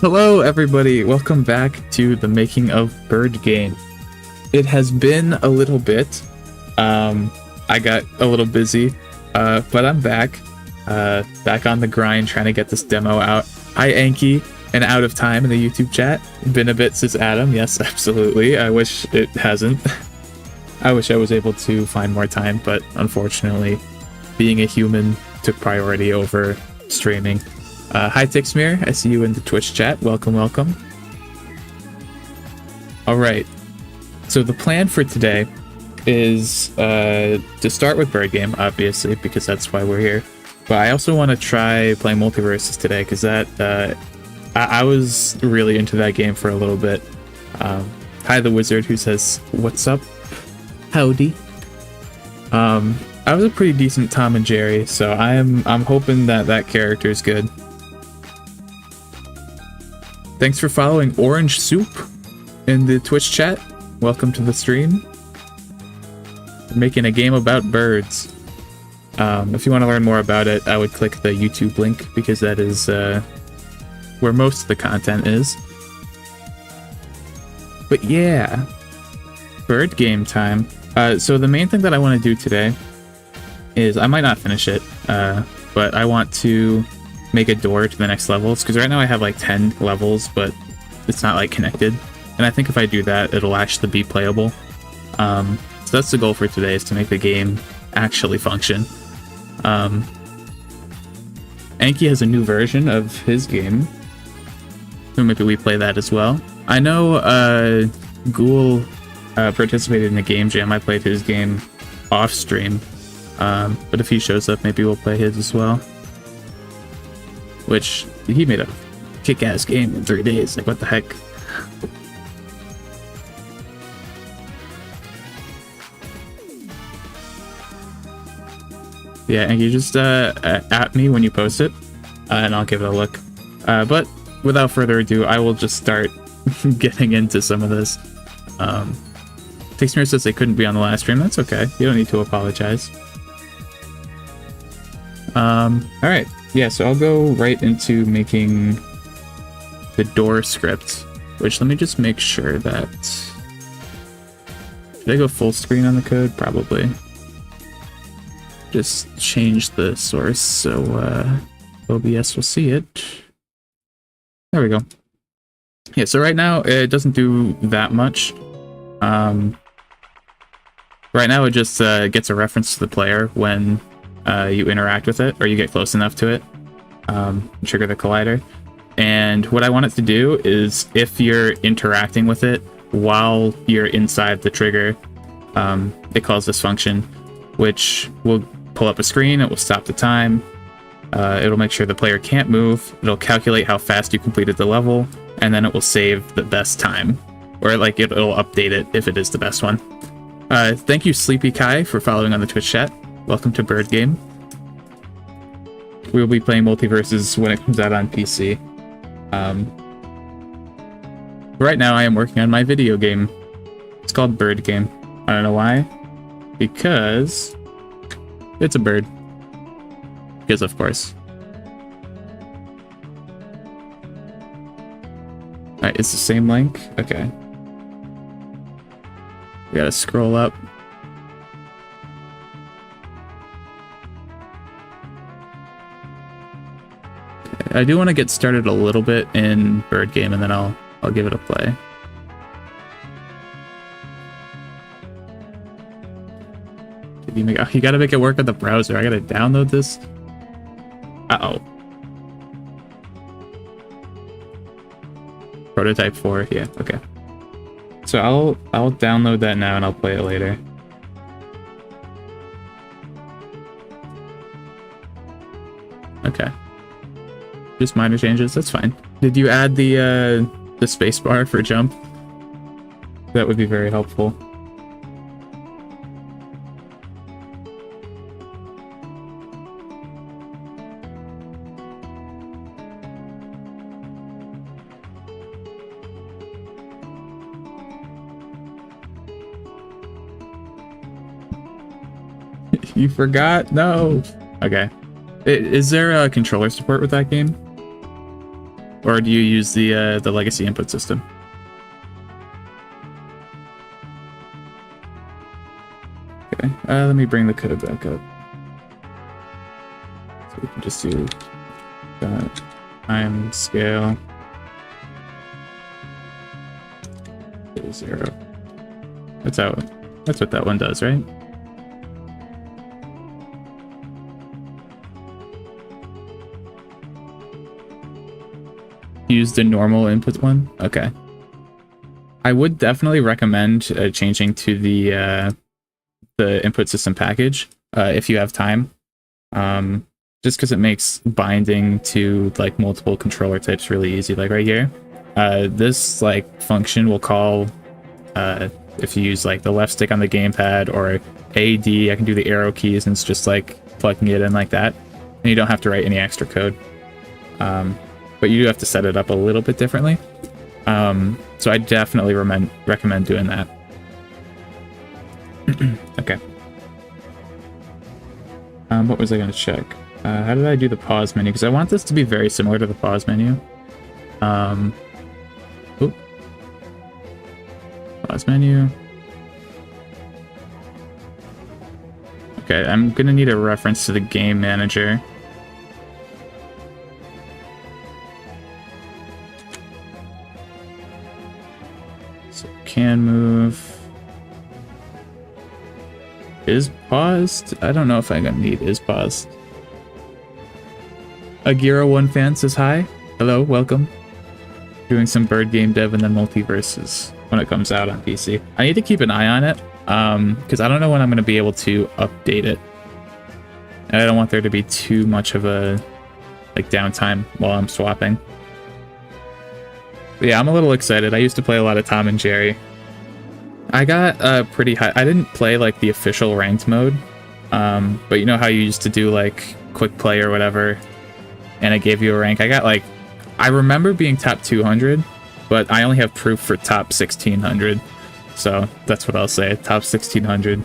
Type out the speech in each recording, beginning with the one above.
Hello everybody, welcome back to the making of Bird Game. It has been a little bit. I got a little busy, but I'm back. Back on the grind trying to get this demo out. Hi Anki, and Out of Time in the YouTube chat. Been a bit since Adam, yes, absolutely. I wish it hasn't. I wish I was able to find more time, but unfortunately, being a human took priority over streaming. Hi Tixmere, I see you in the Twitch chat. Welcome, welcome. Alright, so the plan for today is to start with Bird Game, obviously, because that's why we're here. But I also want to try playing Multiversus today, because that I was really into that game for a little bit. Hi the Wizard, who says, "What's up? Howdy." I was a pretty decent Tom and Jerry, so I'm hoping that character is good. Thanks for following Orange Soup in the Twitch chat. Welcome to the stream. We're making a game about birds. If you want to learn more about it, I would click the YouTube link, because that is where most of the content is. But yeah, Bird Game time. So the main thing that I want to do today is, I might not finish it, but I want to make a door to the next levels, because right now I have like 10 levels, but it's not like connected. And I think if I do that, it'll actually be playable. So that's the goal for today, is to make the game actually function. Anki has a new version of his game, so maybe we play that as well. I know Ghoul participated in the game jam. I played his game off stream, but if he shows up, maybe we'll play his as well. Which, he made a kick-ass game in 3 days. Like, what the heck? Yeah, and you just at me when you post it, and I'll give it a look. But without further ado, I will just start getting into some of this. Tixmere says they couldn't be on the last stream. That's okay. You don't need to apologize. Alright. Yeah, so I'll go right into making the door script, which, let me just make sure that... Should I go full screen on the code? Probably. Just change the source so OBS will see it. There we go. Yeah, so right now it doesn't do that much. Right now it just gets a reference to the player when you interact with it, or you get close enough to it. Trigger the collider. And what I want it to do is, if you're interacting with it while you're inside the trigger, it calls this function, which will pull up a screen, it will stop the time, it'll make sure the player can't move, it'll calculate how fast you completed the level, and then it will save the best time. Or like it'll update it if it is the best one. Thank you Sleepy Kai for following on the Twitch chat. Welcome to Bird Game. We'll be playing Multiversus when it comes out on PC. Right now I am working on my video game. It's called Bird Game. I don't know why. Because it's a bird. Because of course. Alright, it's the same link? Okay. We gotta scroll up. I do want to get started a little bit in Bird Game, and then I'll give it a play. You gotta make it work with the browser. I gotta download this. Uh-oh. Prototype 4, yeah, okay. So I'll download that now and I'll play it later. Okay. Just minor changes, that's fine. Did you add the spacebar for jump? That would be very helpful. You forgot? No. Okay. Is there a controller support with that game? Or do you use the legacy input system? Okay, let me bring the code back up. So we can just do time scale 0. That's what that one does, right? Use the normal input one? Okay. I would definitely recommend changing to the input system package if you have time. Just because it makes binding to like multiple controller types really easy. Like right here, this like function will call if you use like the left stick on the gamepad or AD. I can do the arrow keys and it's just like plugging it in like that, and you don't have to write any extra code. But you do have to set it up a little bit differently. So I definitely recommend doing that. Okay. What was I going to check? How did I do the pause menu? Because I want this to be very similar to the pause menu. Pause menu. Okay, I'm going to need a reference to the game manager. So can move. Is paused? I don't know if I'm gonna need is paused. Agira1 fan says hi. Hello, welcome. Doing some bird game dev and then Multiversus when it comes out on PC. I need to keep an eye on it, because I don't know when I'm gonna be able to update it. And I don't want there to be too much of a like downtime while I'm swapping. But yeah, I'm a little excited. I used to play a lot of Tom and Jerry. I got pretty high. I didn't play like the official ranked mode, but you know how you used to do like quick play or whatever, and it gave you a rank. I got like, I remember being top 200, but I only have proof for top 1600, so that's what I'll say, top 1600.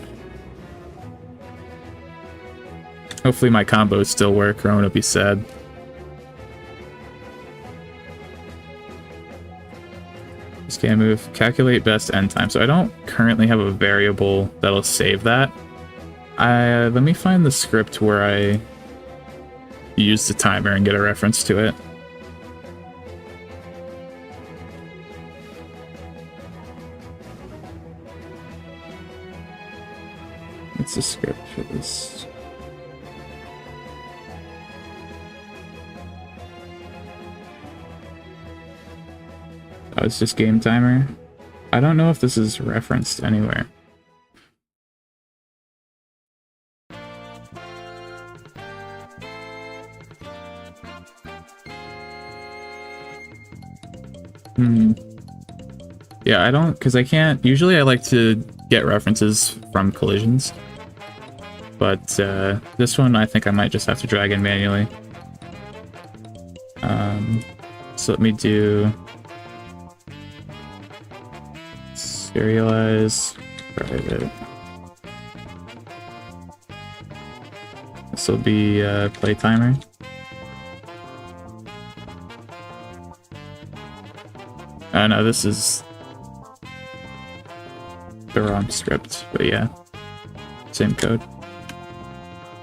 Hopefully my combos still work, or I'm gonna be sad. Scan move, calculate best end time. So I don't currently have a variable that'll save that. Let me find the script where I use the timer and get a reference to it. What's the script for this? Oh, it's just game timer. I don't know if this is referenced anywhere. Yeah, I don't, because I can't. Usually I like to get references from collisions. But this one I think I might just have to drag in manually. So let me do serialize private. This will be play timer. Oh no, this is the wrong script, but yeah, same code.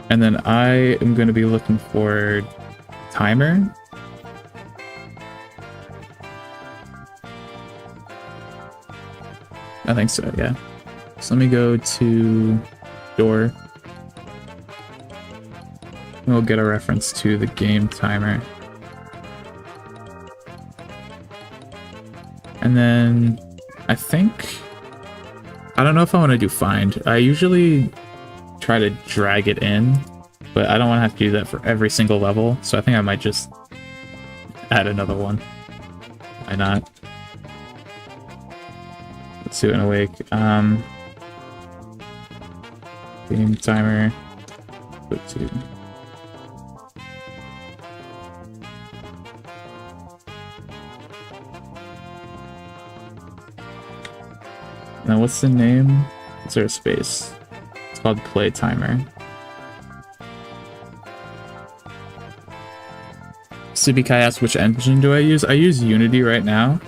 And then I am going to be looking for timer. I think so, yeah. So let me go to door. We'll get a reference to the game timer. And then I think, I don't know if I want to do find. I usually try to drag it in, but I don't want to have to do that for every single level. So I think I might just add another one. Why not? Let's do an awake. Game timer. Put 2. Now what's the name? Is there a space? It's called play timer. CBK asked which engine do I use? I use Unity right now.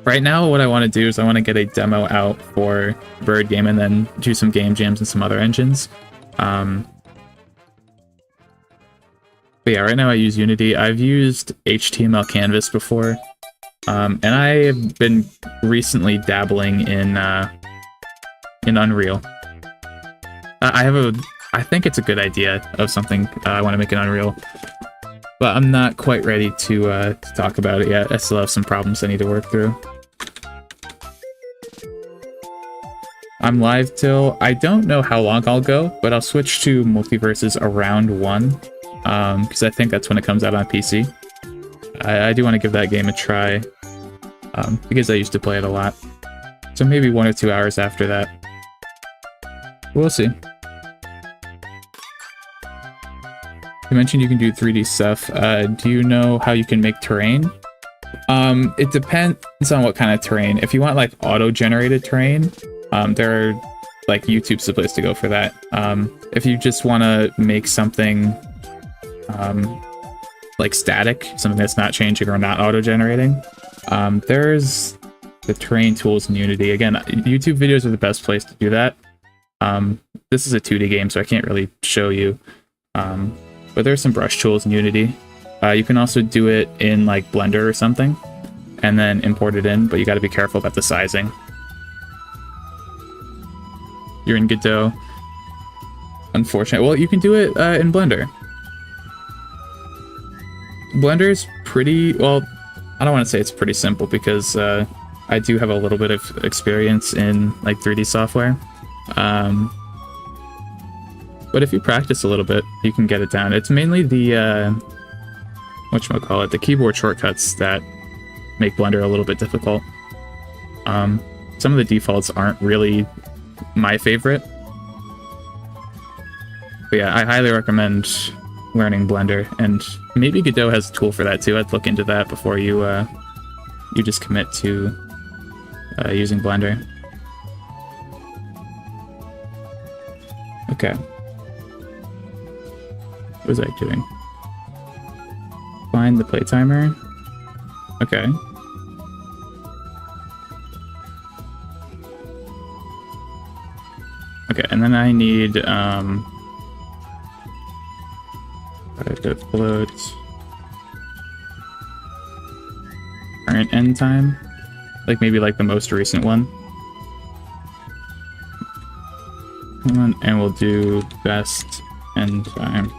Right now, what I want to do is I want to get a demo out for Bird Game and then do some game jams and some other engines. But yeah, right now I use Unity. I've used HTML Canvas before, and I have been recently dabbling in Unreal. I think it's a good idea of something I want to make in Unreal, but I'm not quite ready to talk about it yet. I still have some problems I need to work through. I'm live till, I don't know how long I'll go, but I'll switch to Multiversus around 1, because I think that's when it comes out on PC. I do want to give that game a try, because I used to play it a lot. So maybe 1 or 2 hours after that. We'll see. You mentioned you can do 3D stuff. Do you know how you can make terrain? It depends on what kind of terrain. If you want like auto-generated terrain, there are like YouTube's the place to go for that. If you just want to make something like static, something that's not changing or not auto-generating, there's the terrain tools in Unity. Again, YouTube videos are the best place to do that. This is a 2D game, so I can't really show you. But there's some brush tools in Unity. You can also do it in like Blender or something, and then import it in, but you got to be careful about the sizing. You're in Godot. Unfortunate. Well, you can do it in Blender. Blender is pretty, well, I don't want to say it's pretty simple because I do have a little bit of experience in like 3D software. But if you practice a little bit, you can get it down. It's mainly the, whatchamacallit, the keyboard shortcuts that make Blender a little bit difficult. Some of the defaults aren't really my favorite. But yeah, I highly recommend learning Blender, and maybe Godot has a tool for that too. I'd look into that before you you just commit to using Blender. Okay. What was I doing? Find the play timer. Okay. Okay, and then I need upload current end time, like maybe like the most recent one. And we'll do best end time.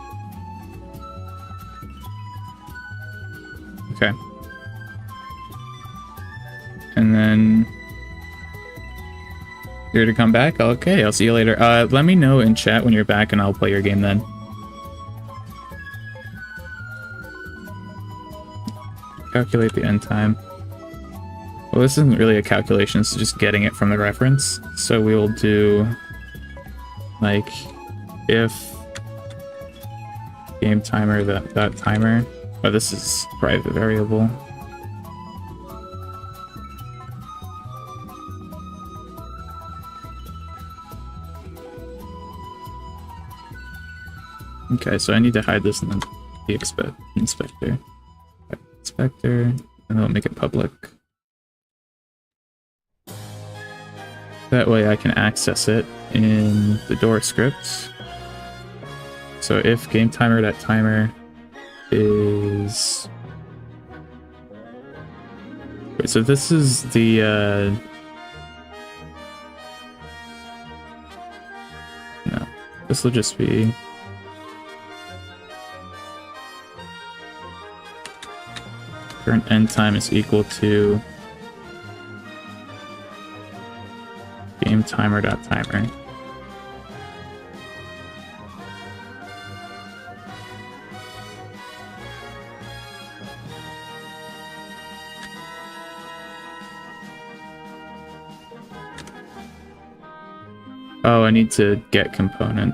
Okay. And then you're to come back? Okay, I'll see you later. Let me know in chat when you're back and I'll play your game then. Calculate the end time. Well, this isn't really a calculation, it's just getting it from the reference. So we will do like if game timer that timer. Oh, this is private variable. Okay, so I need to hide this in the inspector. Inspector, and I'll make it public. That way I can access it in the door script. So if game timer that timer is... Wait, so this is the no, this will just be current end time is equal to game timer dot timer. Oh, I need to get component.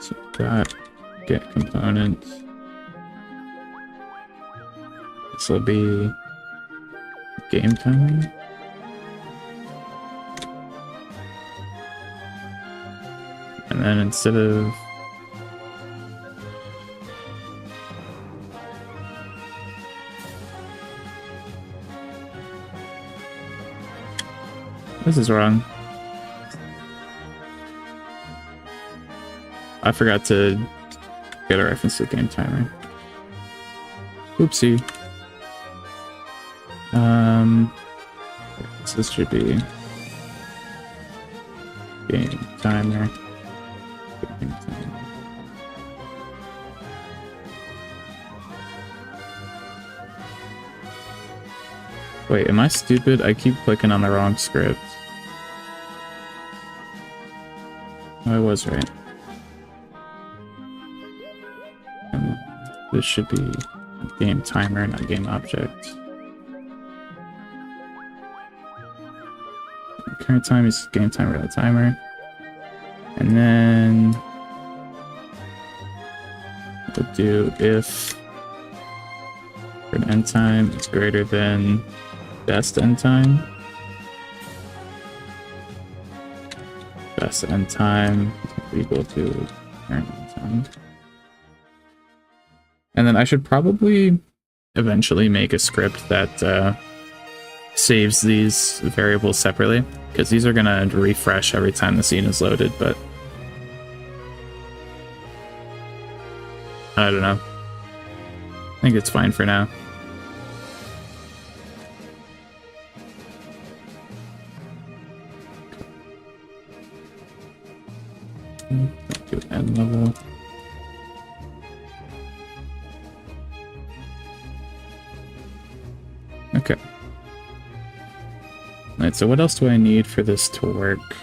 So dot get component. This will be game timer. And then instead of This is wrong. I forgot to get a reference to the game timer. Oopsie. So this should be game timer. Game timer. Wait, am I stupid? I keep clicking on the wrong script. Oh, I was right. And this should be game timer, not game object. Current time is game timer, the timer. And then we'll do if an end time is greater than best end time. Best end time is equal to current end time. And then I should probably eventually make a script that saves these variables separately, because these are gonna refresh every time the scene is loaded, but I don't know. I think it's fine for now. Do end level. Okay. Alright, so what else do I need for this to work?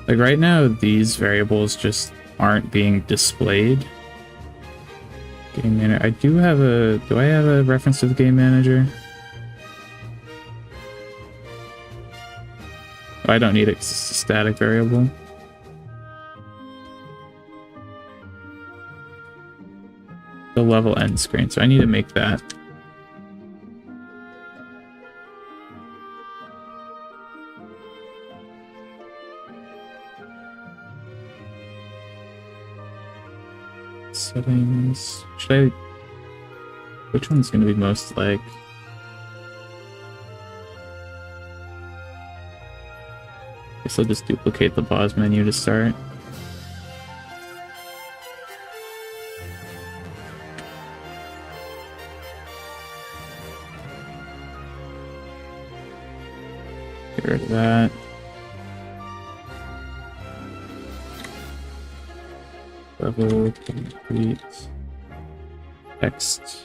Like right now, these variables just aren't being displayed. Game manager. Do I have a reference to the game manager? I don't need it 'cause it's a static variable. The level end screen, so I need to make that. Settings. Which one's going to be most like? Guess I'll just duplicate the pause menu to start. Get rid of that. Level complete. Text.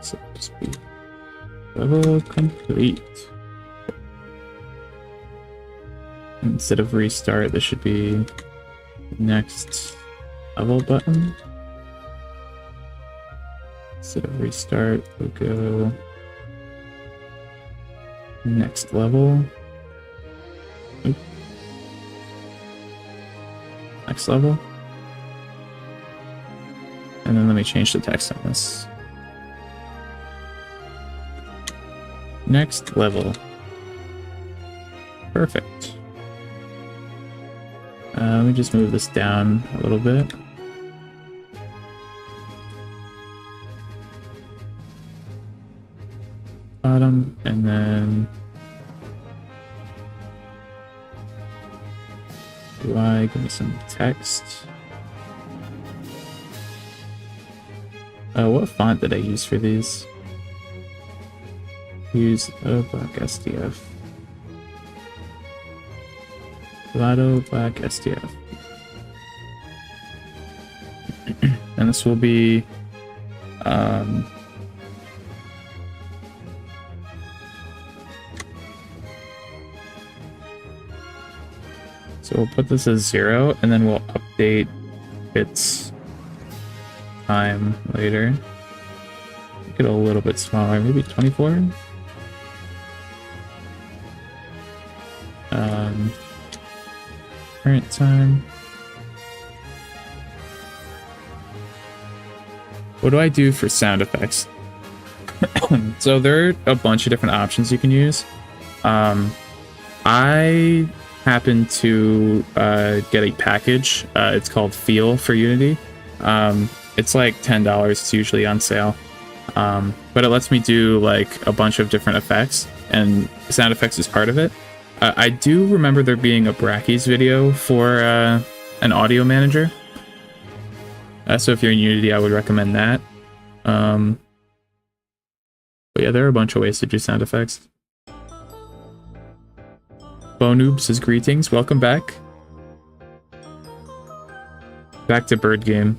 So just be level complete. Instead of restart, this should be next level button. Instead of restart, we'll go next level. Oop. Next level. And then let me change the text on this. Next level. Perfect. Let me just move this down a little bit. Bottom, and then UI, give me some text. What font did I use for these? Use black SDF. Lotto black SDF. And this will be so we'll put this as 0 and then we'll update its time later. Make it a little bit smaller, maybe 24. Current time. What do I do for sound effects? So there are a bunch of different options you can use. I happen to get a package. It's called Feel for Unity. It's like $10. It's usually on sale. But it lets me do like a bunch of different effects, and sound effects is part of it. I do remember there being a Brackeys video for an audio manager. So if you're in Unity, I would recommend that. But yeah, there are a bunch of ways to do sound effects. Bonoobs says greetings, welcome back. Back to Bird Game.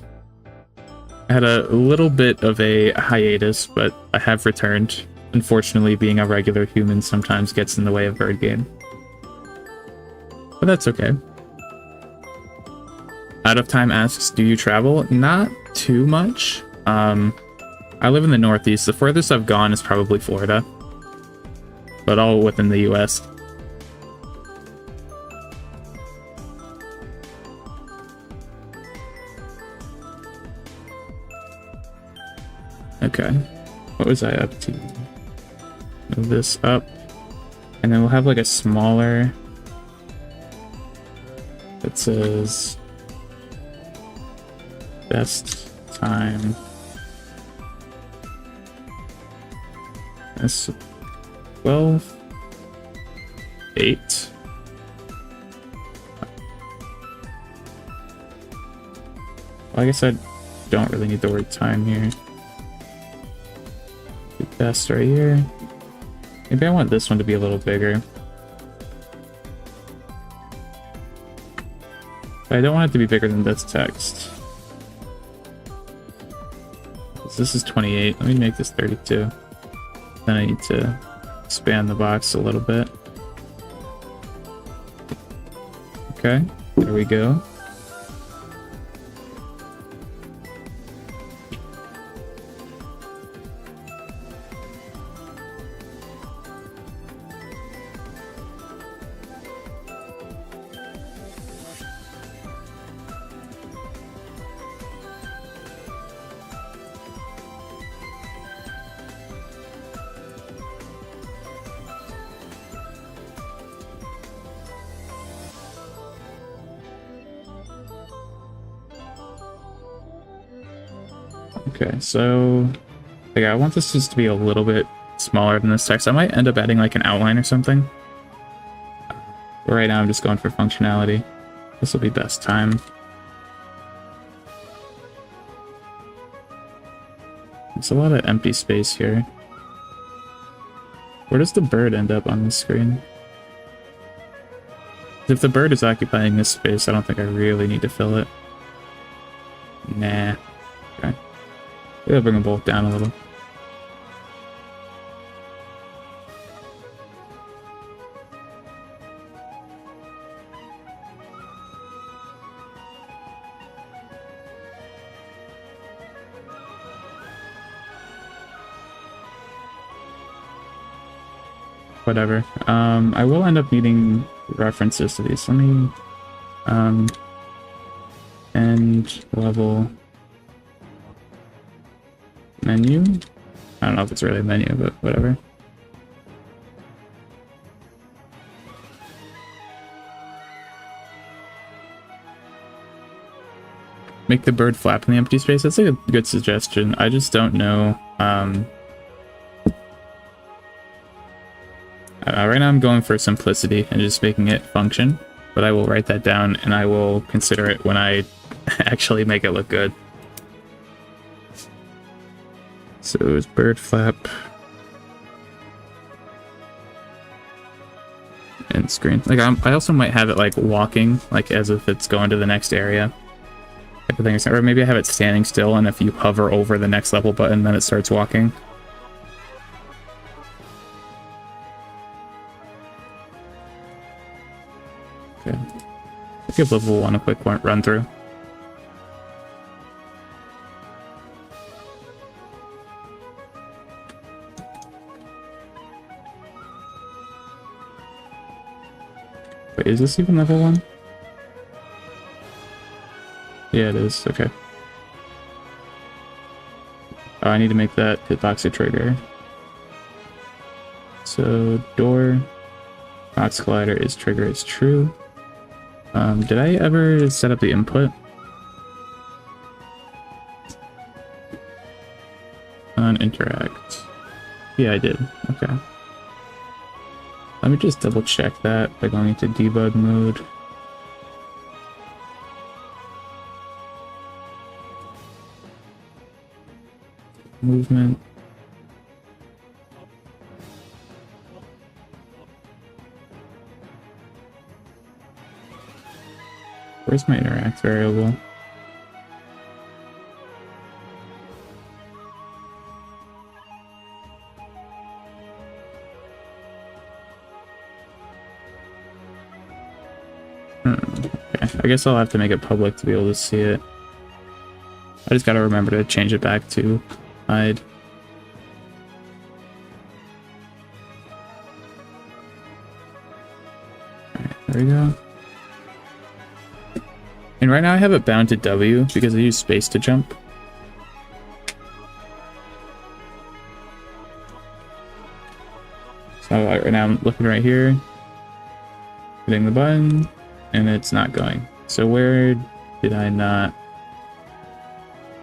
I had a little bit of a hiatus, but I have returned. Unfortunately, being a regular human sometimes gets in the way of Bird Game. But that's okay. Out of Time asks, do you travel? Not too much. I live in the Northeast. The furthest I've gone is probably Florida. But all within the US. Okay. What was I up to? Move this up. And then we'll have like a smaller that says best time. That's 12, 8. Well, I guess I don't really need the word time here. Do best right here. Maybe I want this one to be a little bigger. But I don't want it to be bigger than this text. This is 28. Let me make this 32. Then I need to expand the box a little bit. Okay, there we go. Okay, so like I want this just to be a little bit smaller than this text. I might end up adding like an outline or something. But right now I'm just going for functionality. This will be best time. There's a lot of empty space here. Where does the bird end up on the screen? If the bird is occupying this space, I don't think I really need to fill it. Nah. Okay. I'll bring them both down a little. Whatever. I will end up needing references to these. Let me end level menu. I don't know if it's really a menu, but whatever. Make the bird flap in the empty space. That's a good suggestion. I just don't know. Right now I'm going for simplicity and just making it function, but I will write that down and I will consider it when I actually make it look good. So it's bird flap and screen. Like I also might have it like walking, like as if it's going to the next area type of thing. Or maybe I have it standing still, and if you hover over the next level button, then it starts walking. Okay. I'll give level 1 a quick run through. Wait, is this even level 1? Yeah, it is. Okay. Oh, I need to make that hitbox a trigger. So, door, box collider is trigger is true. Did I ever set up the input? On interact. Yeah, I did. Okay. Let me just double check that by going into debug mode. Movement. Where's my interact variable? Okay, I guess I'll have to make it public to be able to see it. I just gotta remember to change it back to hide. Alright, there we go. And right now I have it bound to W because I use space to jump. So right now I'm looking right here, hitting the button, and it's not going. So where did I not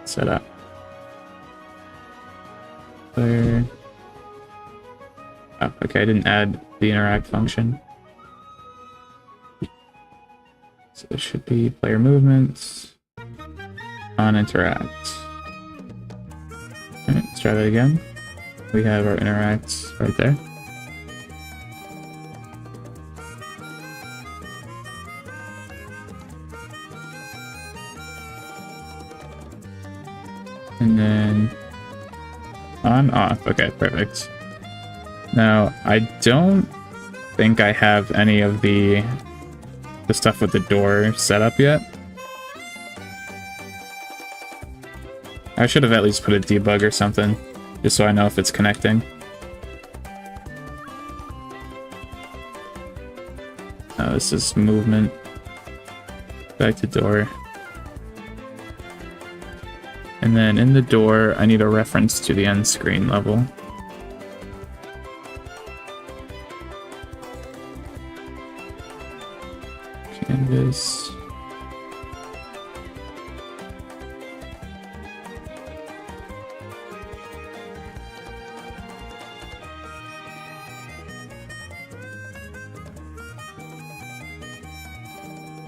set up? Where? Oh, okay, I didn't add the interact function. So it should be player movements on interact. Alright, let's try that again. We have our interacts right there. And then on off. Okay, perfect. Now I don't think I have any of the stuff with the door set up yet. I should have at least put a debug or something, just so I know if it's connecting. This is movement. Back to door. And then in the door, I need a reference to the end screen level. Canvas.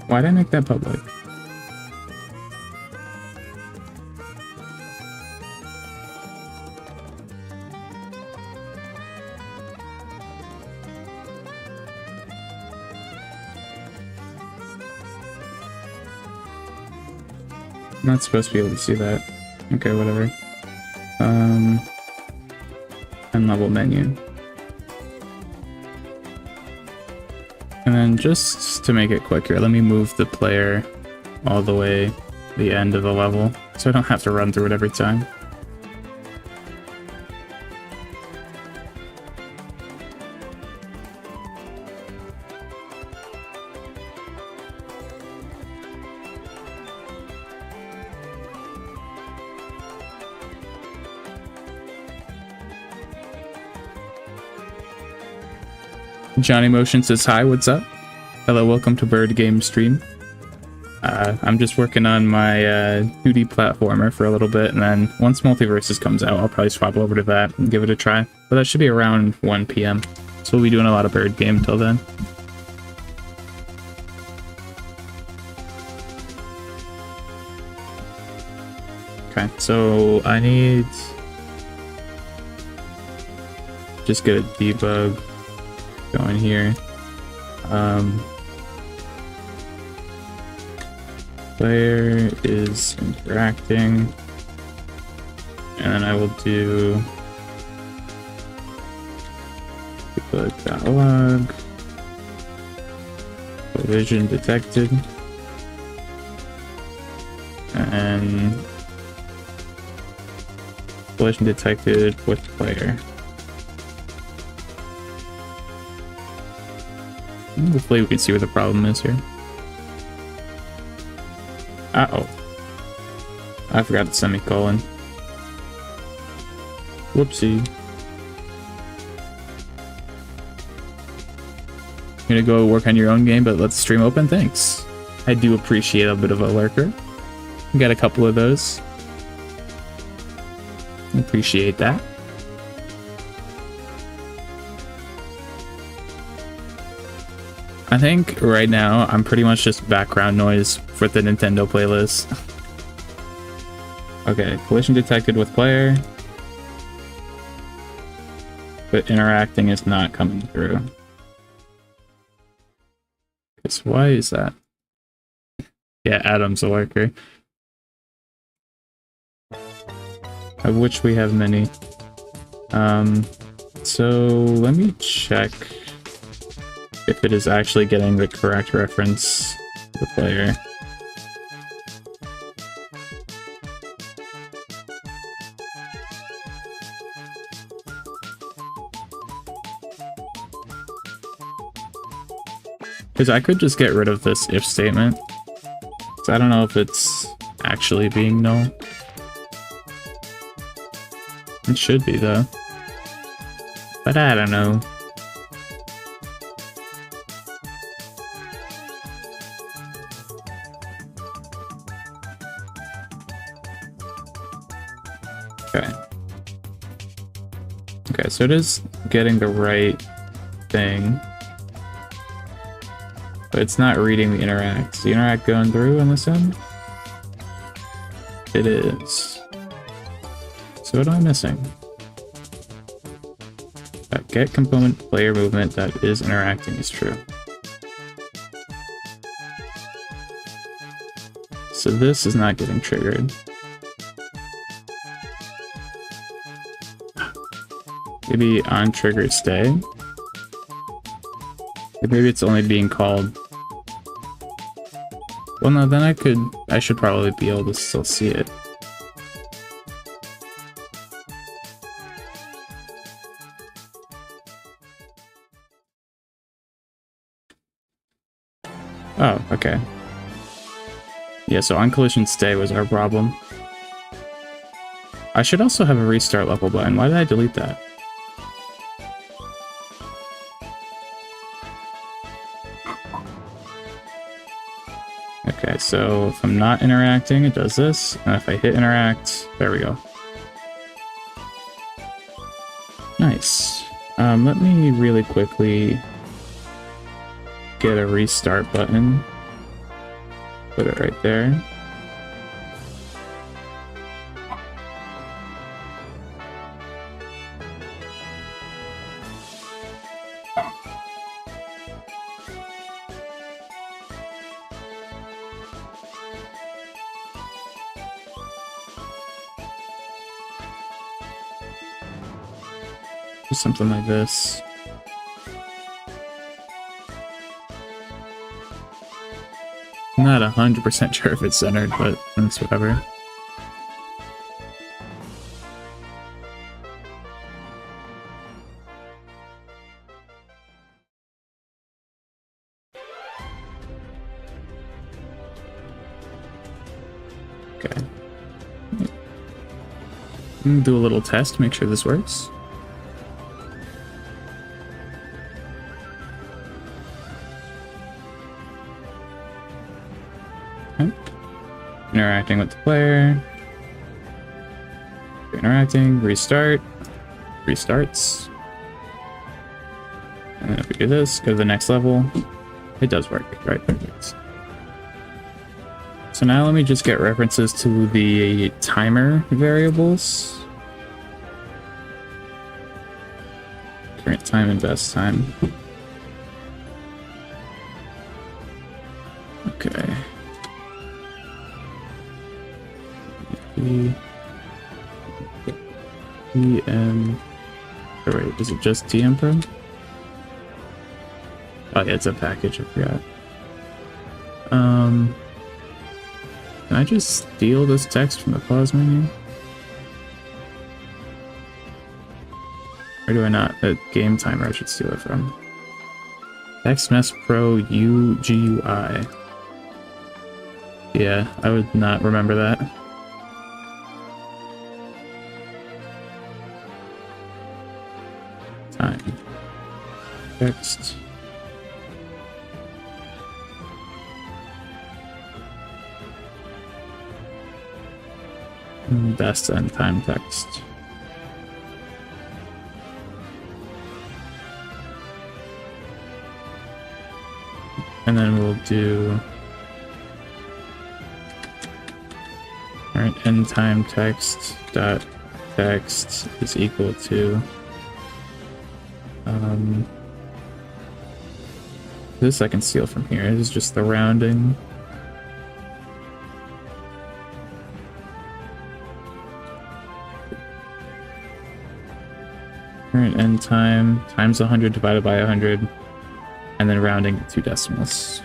Why did I make that public? I'm not supposed to be able to see that. Okay, whatever. End level menu. And then just to make it quicker, let me move the player all the way to the end of the level, so I don't have to run through it every time. Johnny Motion says, hi, what's up? Hello, welcome to Bird Game Stream. I'm just working on my 2D platformer for a little bit, and then once Multiversus comes out, I'll probably swap over to that and give it a try. But that should be around 1 PM, so we'll be doing a lot of Bird Game until then. Okay, so I need... just get a debug going here. Player is interacting, and then I will do debug dialog, collision detected, and collision detected with player. Hopefully we can see what the problem is here. Uh-oh. I forgot the semicolon. Whoopsie. You're gonna go work on your own game, but let's stream open? Thanks. I do appreciate a bit of a lurker. We got a couple of those. Appreciate that. I think right now I'm pretty much just background noise for the Nintendo playlist. Okay, collision detected with player. But interacting is not coming through. Guess why is that? Yeah, Adam's a worker. Of which we have many. So let me check if it is actually getting the correct reference to the player. Because I could just get rid of this if statement. So I don't know if it's actually being null. It should be though. But I don't know. Okay. Okay, so it is getting the right thing. But it's not reading the interact. Is the interact going through on this end? It is. So what am I missing? That get component player movement that is interacting is true. So this is not getting triggered. Maybe on trigger stay. Maybe it's only being called. Well, no, then I should probably be able to still see it. Oh, okay. Yeah, so on collision stay was our problem. I should also have a restart level button. Why did I delete that? Okay, so if I'm not interacting, it does this. And if I hit interact, there we go. Nice. Let me really quickly get a restart button. Put it right there. Something like this. I'm not 100% sure if it's centered, but that's whatever. Okay. I'm gonna do a little test to make sure this works. Interacting with the player. Interacting, restart, restarts. And then if we do this, go to the next level, it does work, right? Perfect. So now let me just get references to the timer variables. Current time and best time. Okay. TM. Oh, wait, is it just TM Pro? Oh yeah, it's a package, I forgot. Can I just steal this text from the pause menu? Or do I not? The game timer I should steal it from. XMS Pro UGUI. Yeah, I would not remember that. Time. Text. Best end time text. And then we'll do end time text dot text is equal to this I can steal from here. This is just the rounding. Current end time times 100 divided by 100, and then rounding to 2 decimals.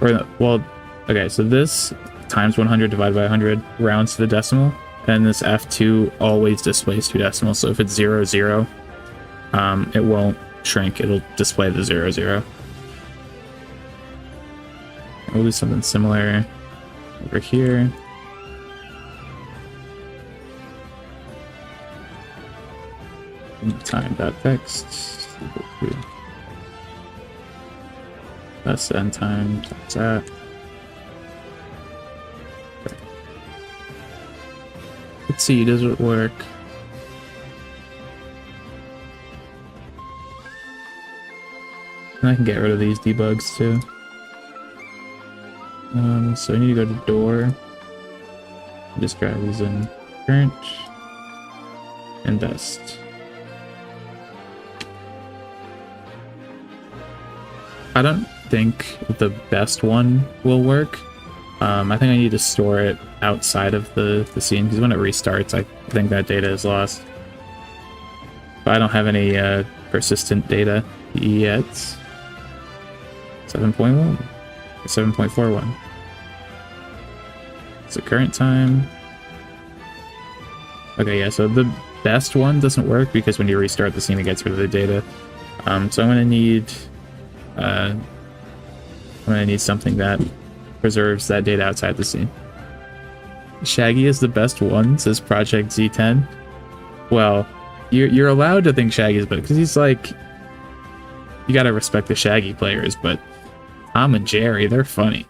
Or, well, okay, so this times 100 divided by 100 rounds to the decimal, and this F2 always displays 2 decimals. So if it's 0, 0, it won't shrink, it'll display the 0, 0. We'll do something similar over here. Time.text that's the end time, that's that. Okay. Let's see, does it work? And I can get rid of these debugs too. So I need to go to door. Just grab these in current and dust. I don't think the best one will work. I think I need to store it outside of the scene, because when it restarts, I think that data is lost. But I don't have any persistent data yet. 7.1 or 7.41. It's the current time. Okay, yeah, so the best one doesn't work because when you restart the scene, it gets rid of the data. So I'm gonna need something that preserves that data outside the scene. Shaggy is the best one, says Project Z10. Well, you're allowed to think Shaggy is better, because he's like, you gotta respect the Shaggy players, but Tom and Jerry, they're funny.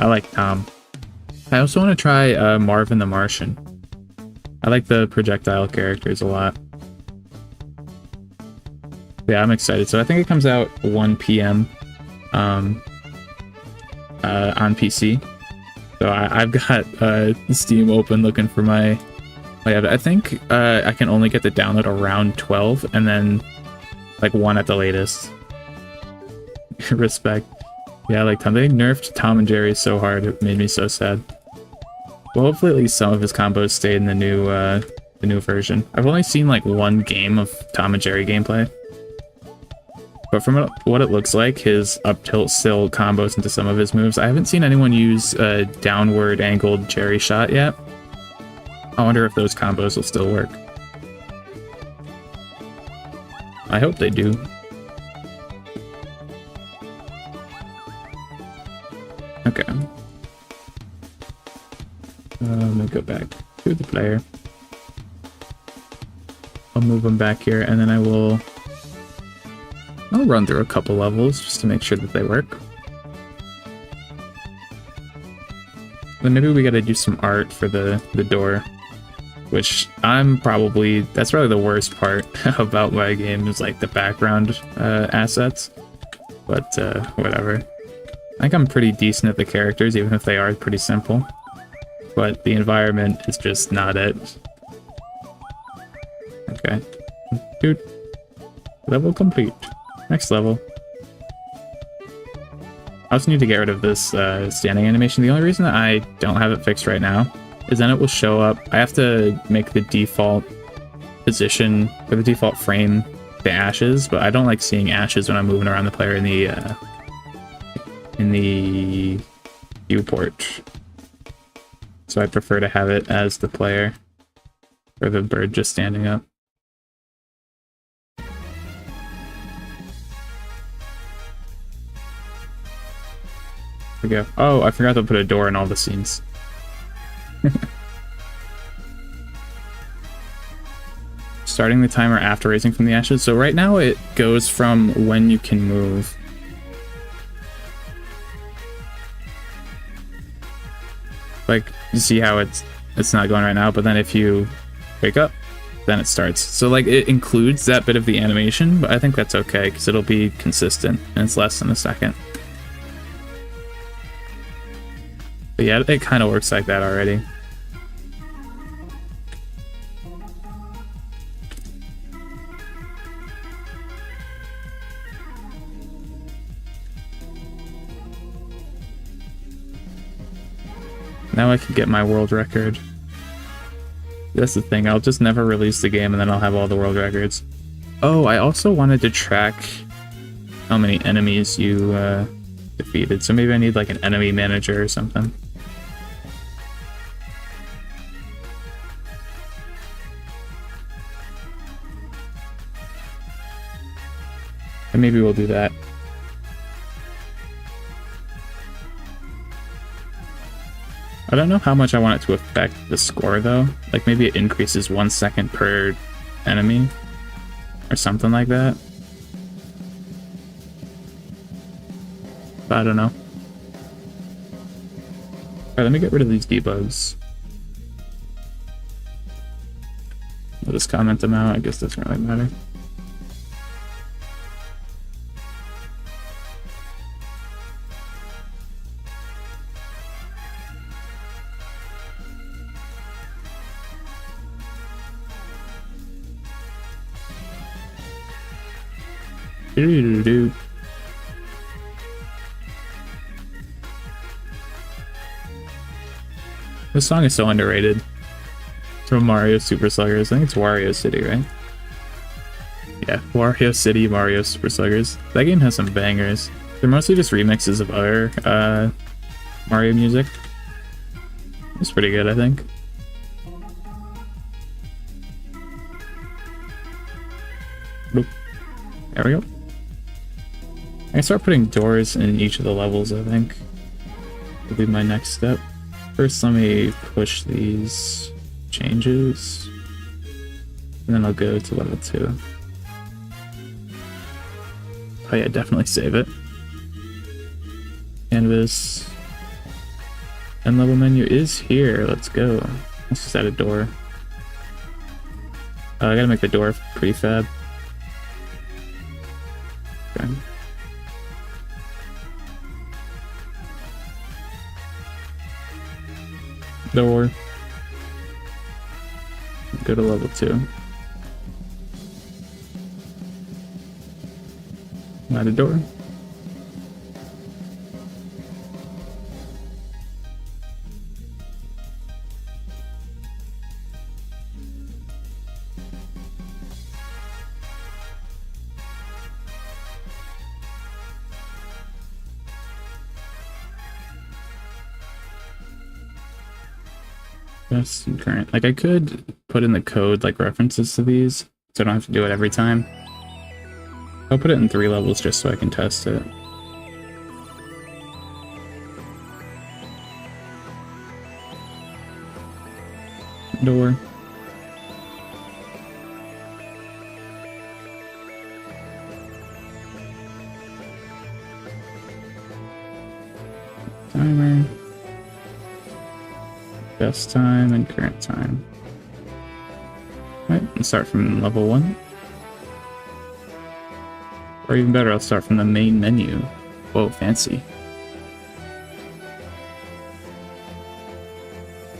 I like Tom. I also want to try Marvin the Martian. I like the projectile characters a lot. Yeah, I'm excited. So I think it comes out 1 p.m. On PC. So I've got Steam open looking for my I think I can only get the download around 12, and then like 1 at the latest. Respect. Yeah, like Tom. They nerfed Tom and Jerry so hard, it made me so sad. Well, hopefully at least some of his combos stayed in the new version. I've only seen like 1 game of Tom and Jerry gameplay. But from what it looks like, his up tilt still combos into some of his moves. I haven't seen anyone use a downward angled Jerry shot yet. I wonder if those combos will still work. I hope they do. Okay. Let me go back to the player. I'll move them back here, and then I'll run through a couple levels just to make sure that they work. Then maybe we gotta do some art for the door, which that's probably the worst part about my game, is like the background assets. But whatever. I think I'm pretty decent at the characters, even if they are pretty simple. But the environment is just not it. Okay. Dude. Level complete. Next level. I also need to get rid of this standing animation. The only reason that I don't have it fixed right now is then it will show up. I have to make the default position, or the default frame, the ashes, but I don't like seeing ashes when I'm moving around the player in the viewport. So I prefer to have it as the player, or the bird just standing up. There we go. Oh, I forgot to put a door in all the scenes. Starting the timer after raising from the ashes. So right now it goes from when you can move. Like, you see how it's not going right now, but then if you wake up, then it starts. So like it includes that bit of the animation, but I think that's okay because it'll be consistent and it's less than a second. But yeah, it kind of works like that already. Now I can get my world record. That's the thing, I'll just never release the game and then I'll have all the world records. Oh, I also wanted to track how many enemies you defeated, so maybe I need like an enemy manager or something. And maybe we'll do that. I don't know how much I want it to affect the score though. Like maybe it increases 1 second per enemy or something like that. But I don't know. Alright, let me get rid of these debugs. I'll just comment them out. I guess that doesn't really matter. This song is so underrated. It's from Mario Super Sluggers. I think it's Wario City, right? Yeah, Wario City, Mario Super Sluggers. That game has some bangers. They're mostly just remixes of other Mario music. It's pretty good, I think. Boop. There we go. I can start putting doors in each of the levels, I think. Will be my next step. First, let me push these changes. And then I'll go to level 2. Oh yeah, definitely save it. Canvas. End level menu is here. Let's go. Let's just add a door. I gotta make the door prefab. Okay. Door. Go to level 2. Add a door. Best and current. Like I could put in the code like references to these, so I don't have to do it every time. I'll put it in 3 levels just so I can test it. Door. Timer. Best time and current time. Right, let's start from level 1. Or even better, I'll start from the main menu. Whoa, fancy.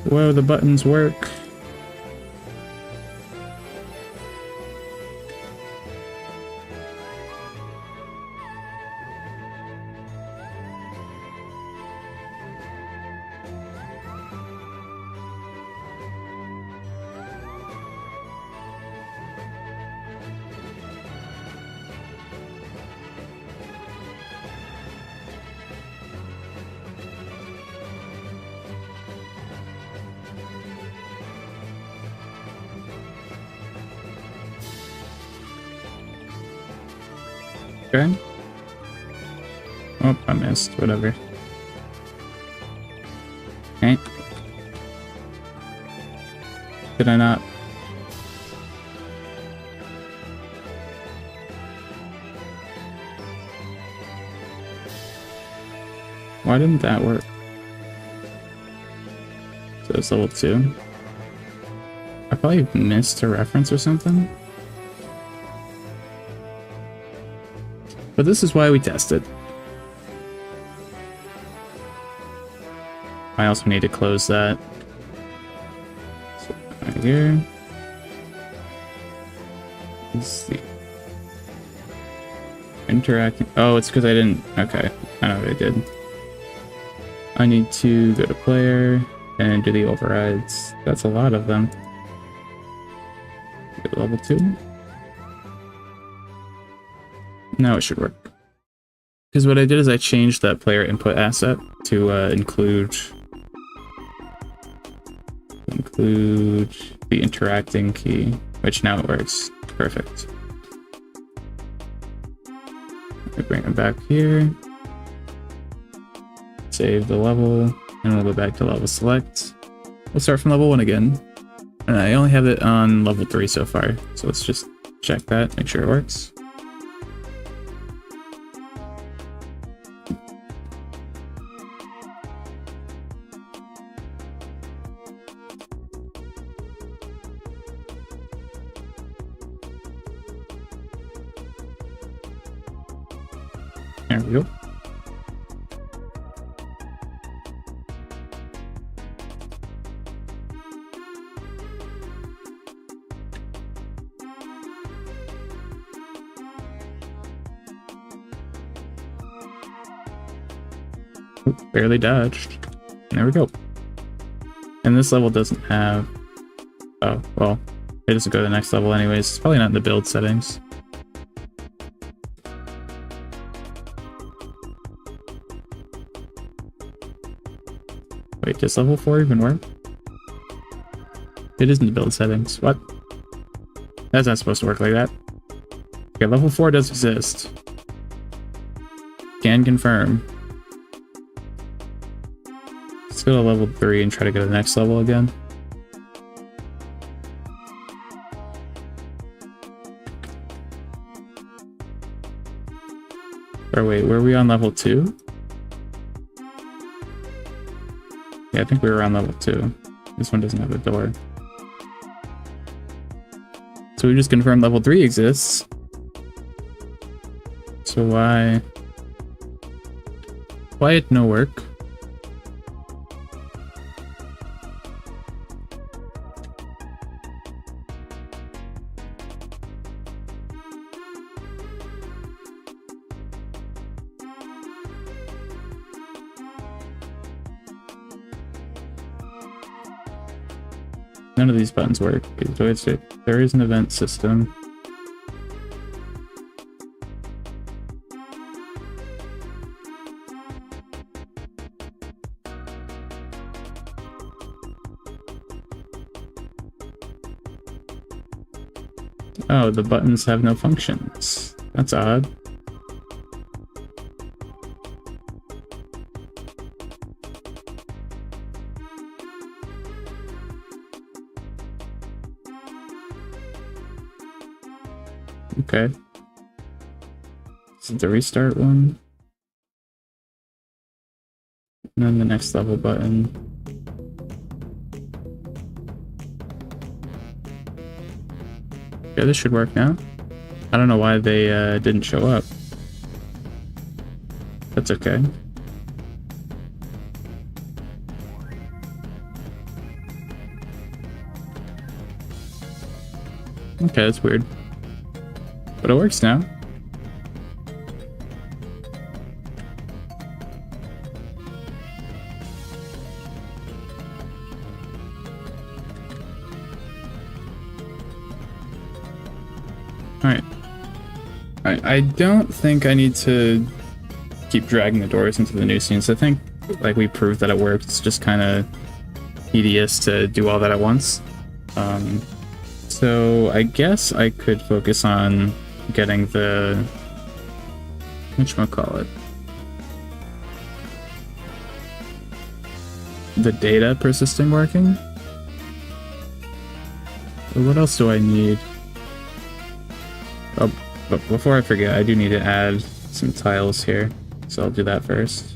Whoa, the buttons work. Okay. Oh, I missed. Whatever. Okay. Did I not? Why didn't that work? So it's level 2. Okay, probably missed a reference or something. But this is why we test it. I also need to close that. So, right here. Let's see. Interacting. Oh, it's because I didn't. Okay, I know what I did. I need to go to player and do the overrides. That's a lot of them. Go to level 2. Now it should work. Because what I did is I changed that player input asset to include the interacting key, which now it works. Perfect. I bring it back here. Save the level, and we'll go back to level select. We'll start from level 1 again. And I only have it on level 3 so far, so let's just check that, make sure it works. There we go. Oop, barely dodged. There we go. And this level doesn't have... Oh, well, it doesn't go to the next level anyways. It's probably not in the build settings. Wait, does level 4 even work? It is in the build settings. What? That's not supposed to work like that. Okay, level 4 does exist. Can confirm. Let's go to level 3 and try to go to the next level again. Or wait, were we on level 2? Yeah, I think we were on level 2. This one doesn't have a door. So we just confirmed level 3 exists. So why it no work? None of these buttons work. There is an event system. Oh, the buttons have no functions. That's odd. Okay. Is it the restart one? And then the next level button. Yeah, this should work now. I don't know why they didn't show up. That's okay. Okay, that's weird. But it works now. Alright. I don't think I need to keep dragging the doors into the new scenes. I think, like, we proved that it works. It's just kind of tedious to do all that at once. So I guess I could focus on getting the... whatchamacallit? The data persisting working? What else do I need? Oh, but before I forget, I do need to add some tiles here, so I'll do that first.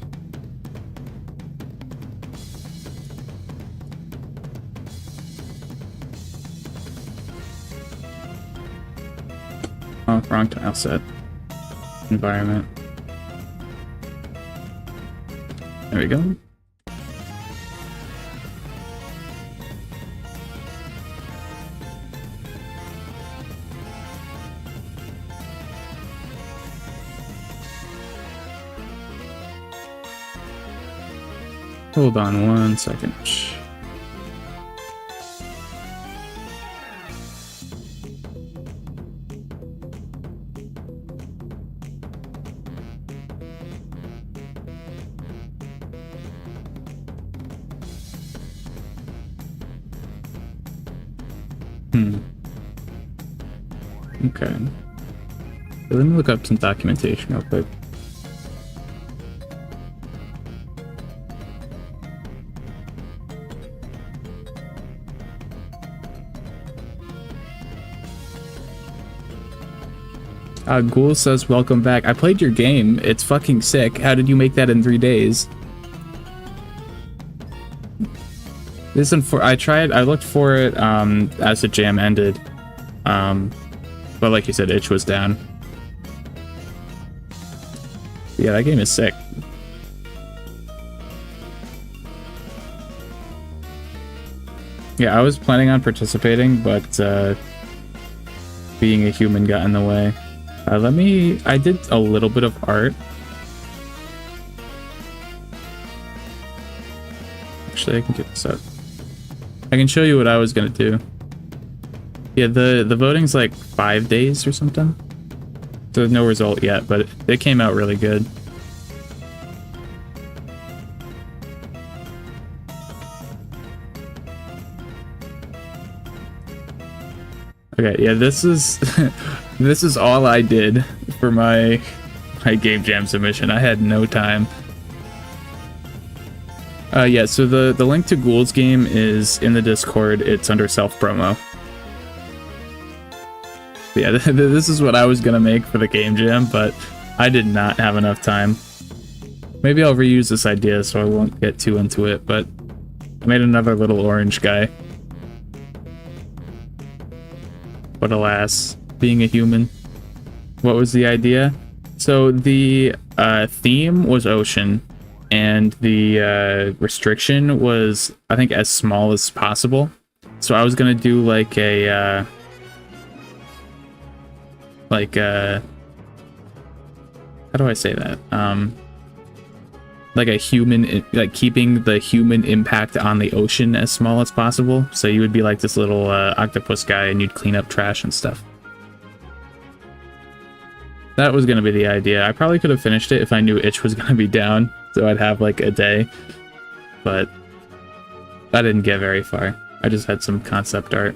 wrong tile set. Environment. There we go. Hold on 1 second. Okay. So let me look up some documentation real quick. Ghoul says, welcome back. I played your game. It's fucking sick. How did you make that in 3 days? I looked for it as the jam ended. But like you said, itch was down. Yeah, that game is sick. Yeah, I was planning on participating, but being a human got in the way. I did a little bit of art. Actually, I can get this up. I can show you what I was gonna do. Yeah, the voting's like 5 days or something. So no result yet, but it came out really good. Okay, yeah, this is this is all I did for my game jam submission. I had no time. Yeah, so the link to Ghoul's game is in the Discord. It's under self-promo. Yeah, this is what I was gonna make for the game jam, but I did not have enough time. Maybe I'll reuse this idea so I won't get too into it, but I made another little orange guy. But alas, being a human. What was the idea? So the theme was ocean, and the restriction was, I think, as small as possible. So I was gonna do like a how do I say that? Like a human, like keeping the human impact on the ocean as small as possible. So you would be like this little octopus guy, and you'd clean up trash and stuff. That was gonna be the idea. I probably could have finished it if I knew itch was gonna be down, so I'd have like a day. But I didn't get very far. I just had some concept art.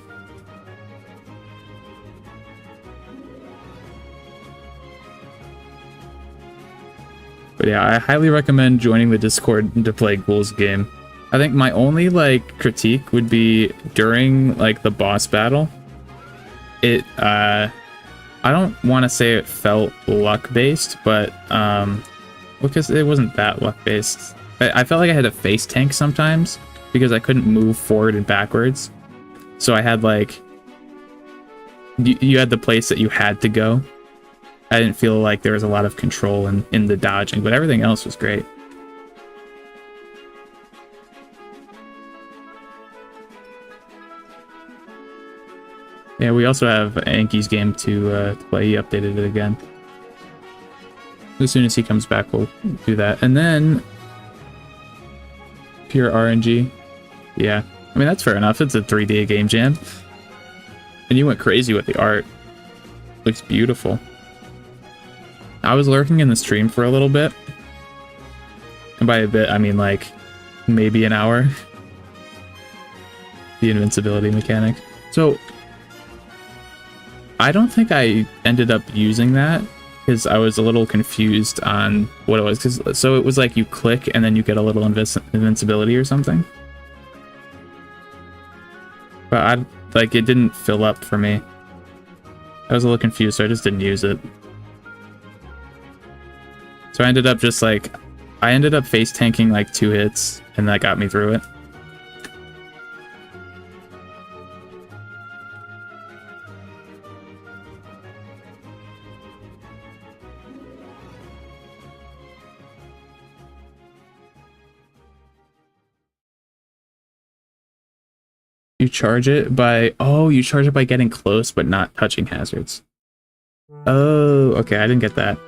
But yeah, I highly recommend joining the Discord to play Ghoul's game. I think my only like critique would be during like the boss battle. It I don't want to say it felt luck based, but because it wasn't that luck based. I felt like I had to face tank sometimes because I couldn't move forward and backwards. So I had like you had the place that you had to go. I didn't feel like there was a lot of control in the dodging, but everything else was great. Yeah, we also have Anki's game to play. He updated it again. As soon as he comes back, we'll do that. And then pure RNG. Yeah, I mean, that's fair enough. It's a 3D game jam. And you went crazy with the art. Looks beautiful. I was lurking in the stream for a little bit. And by a bit, I mean like maybe an hour. The invincibility mechanic. So I don't think I ended up using that because I was a little confused on what it was. So it was like you click and then you get a little invincibility or something. But it didn't fill up for me. I was a little confused, so I just didn't use it. So I ended up face tanking like 2 hits, and that got me through it. You charge it by... Oh, you charge it by getting close but not touching hazards. Oh, okay, I didn't get that.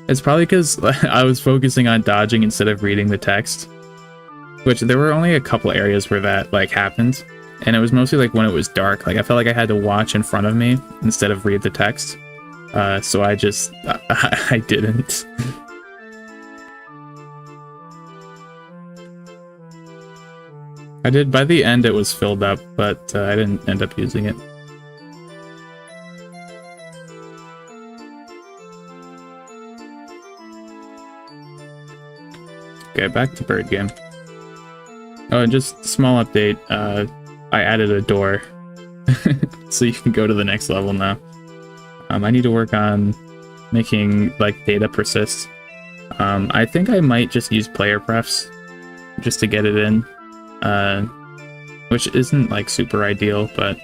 It's probably because I was focusing on dodging instead of reading the text. Which, there were only a couple areas where that, like, happened. And it was mostly, like, when it was dark. Like, I felt like I had to watch in front of me instead of read the text. So I just... I didn't. I did, by the end it was filled up, but I didn't end up using it. Okay, back to bird game. Oh, and just small update, I added a door. So you can go to the next level now. I need to work on making, like, data persist. I think I might just use player prefs just to get it in. Which isn't, like, super ideal, but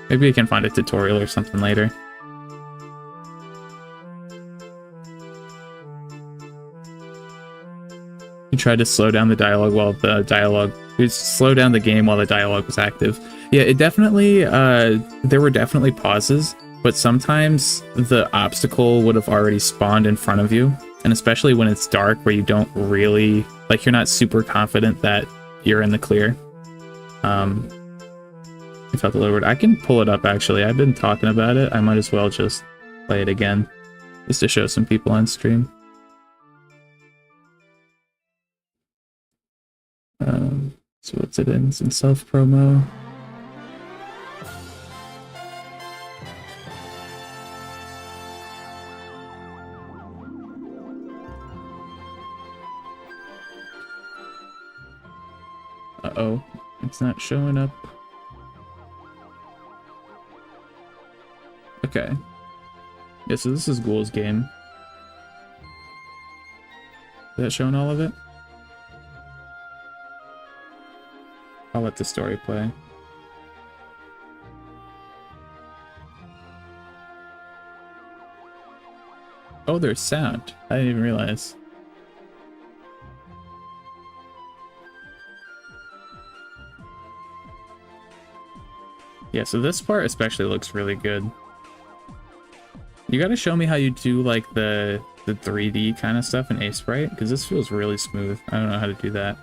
maybe we can find a tutorial or something later. You tried to slow down the dialogue while the dialogue... slow down the game while the dialogue was active. Yeah, it definitely, there were definitely pauses, but sometimes the obstacle would have already spawned in front of you, and especially when it's dark where you don't really... like, you're not super confident that you're in the clear. I felt a little weird. I can pull it up, actually. I've been talking about it. I might as well just play it again, just to show some people on stream. So what's it in? Some self-promo. Uh-oh. It's not showing up. Okay. Yeah, so this is Ghoul's game. Is that showing all of it? I'll let the story play. Oh, there's sound. I didn't even realize. Yeah, so this part especially looks really good. You gotta show me how you do, like, the 3D kind of stuff in Sprite, because this feels really smooth. I don't know how to do that.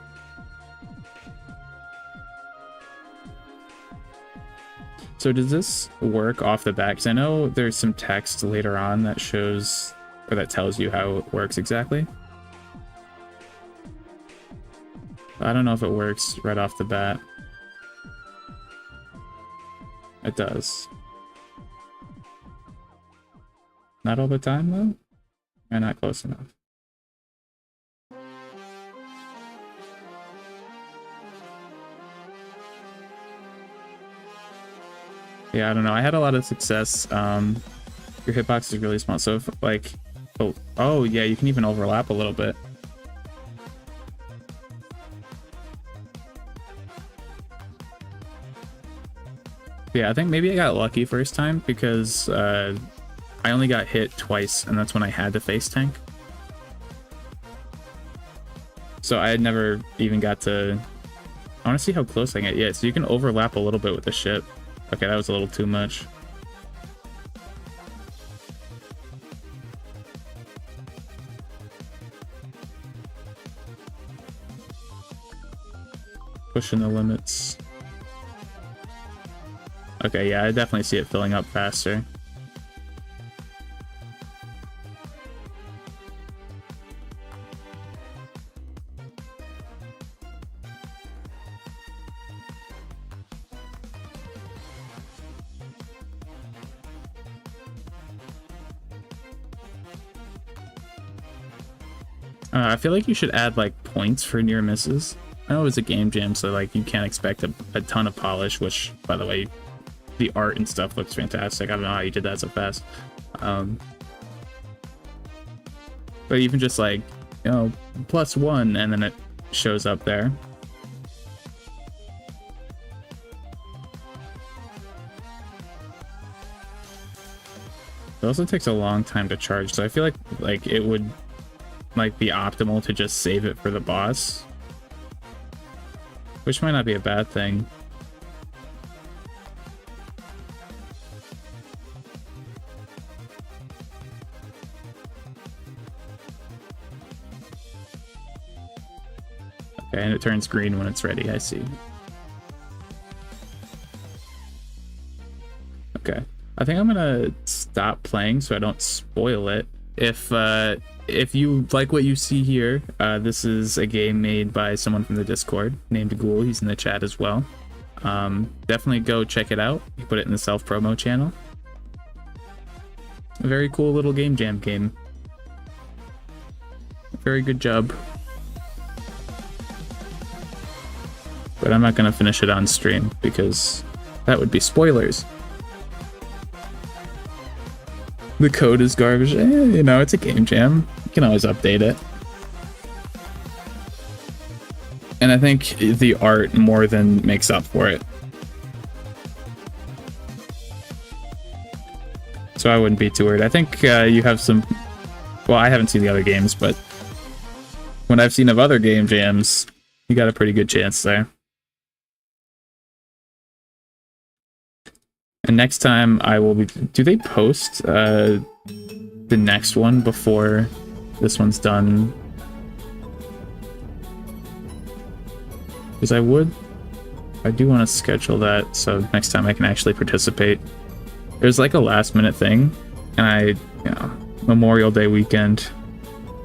So does this work off the bat? Because I know there's some text later on that shows, or that tells you how it works exactly. I don't know if it works right off the bat. It does. Not all the time, though? Or not close enough? Yeah, I don't know. I had a lot of success. Your hitbox is really small, so if, like... Oh, yeah, you can even overlap a little bit. Yeah, I think maybe I got lucky first time, because I only got hit twice, and that's when I had the face tank. So I had never even got to... I want to see how close I get. Yeah, so you can overlap a little bit with the ship. Okay, that was a little too much. Pushing the limits. Okay, yeah, I definitely see it filling up faster. I feel like you should add, like, points for near misses. I know it's a game jam, so, like, you can't expect a ton of polish, which, by the way, the art and stuff looks fantastic. I don't know how you did that so fast. But even just, like, you know, +1, and then it shows up there. It also takes a long time to charge, so I feel like it would, like, be optimal to just save it for the boss, which might not be a bad thing. Okay, and it turns green when it's ready, I see. Okay. I think I'm gonna stop playing so I don't spoil it. If you like what you see here, this is a game made by someone from the Discord named Ghoul. He's in the chat as well. Definitely go check it out. He put it in the self-promo channel. A very cool little game jam game. Very good job. But I'm not gonna finish it on stream because that would be spoilers. The code is garbage. You know, it's a game jam. You can always update it. And I think the art more than makes up for it. So I wouldn't be too worried. I think you have some... Well, I haven't seen the other games, but when I've seen of other game jams, you got a pretty good chance there. And next time I will be... Do they post the next one before this one's done? Because I do want to schedule that so next time I can actually participate. It was like a last minute thing, and Memorial Day weekend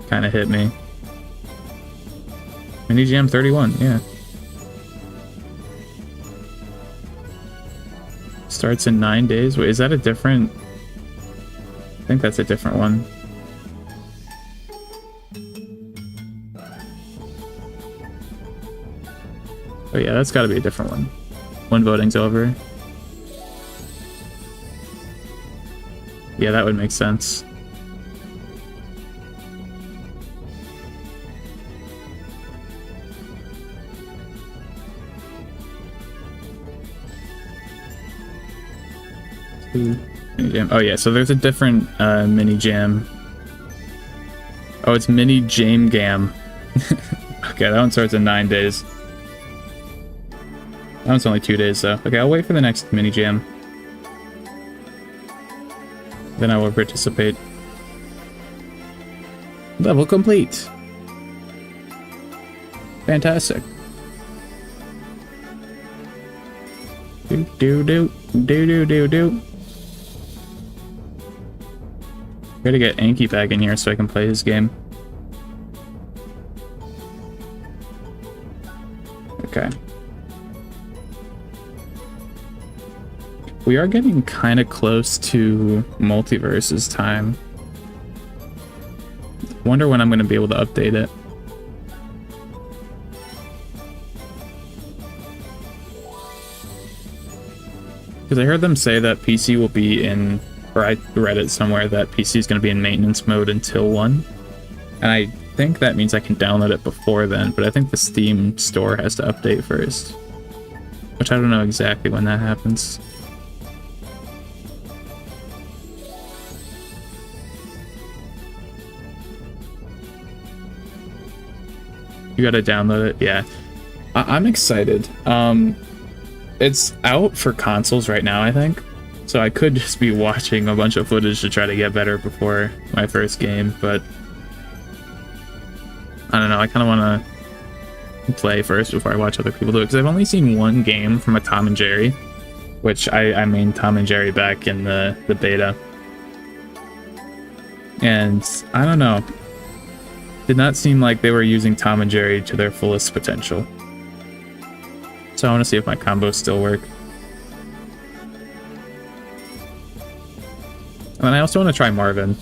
kind of hit me. Mini Jam 31, yeah. Starts in 9 days. Wait, is that a different... I think that's a different one. Oh yeah, that's gotta be a different one. When voting's over. Yeah, that would make sense. Mini jam. Oh yeah, so there's a different mini jam. Oh, it's mini jam gam. Okay, that one starts in 9 days. That one's only 2 days though. Okay, I'll wait for the next mini jam. Then I will participate. Level complete. Fantastic. Do do do do do do do. Gotta get Anki back in here so I can play his game. Okay. We are getting kind of close to Multiversus time. Wonder when I'm going to be able to update it. Because I heard them say that PC will be in... Or I read it somewhere that PC is going to be in maintenance mode until 1. And I think that means I can download it before then, but I think the Steam store has to update first. Which I don't know exactly when that happens. You gotta download it? Yeah. I'm excited. It's out for consoles right now, I think. So I could just be watching a bunch of footage to try to get better before my first game, but I don't know, I kind of want to play first before I watch other people do it, because I've only seen one game from a Tom and Jerry, which I mean Tom and Jerry back in the beta. And I don't know, did not seem like they were using Tom and Jerry to their fullest potential. So I want to see if my combos still work. And I also want to try Marvin.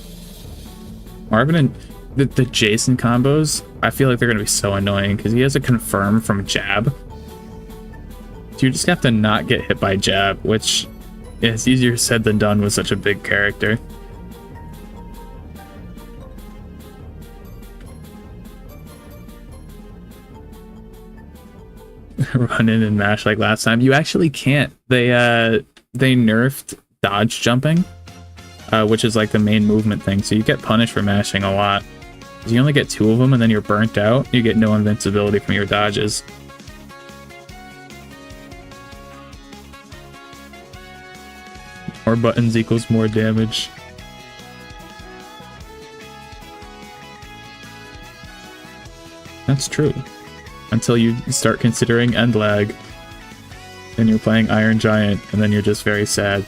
Marvin and the Jason combos, I feel like they're going to be so annoying because he has a confirm from jab. So you just have to not get hit by jab, which is easier said than done with such a big character. Run in and mash like last time. You actually can't. They nerfed dodge jumping. Which is like the main movement thing, so you get punished for mashing a lot. You only get 2 of them and then you're burnt out. You get no invincibility from your dodges. More buttons equals more damage. That's true. until you start considering end lag. And you're playing Iron Giant, and then you're just very sad.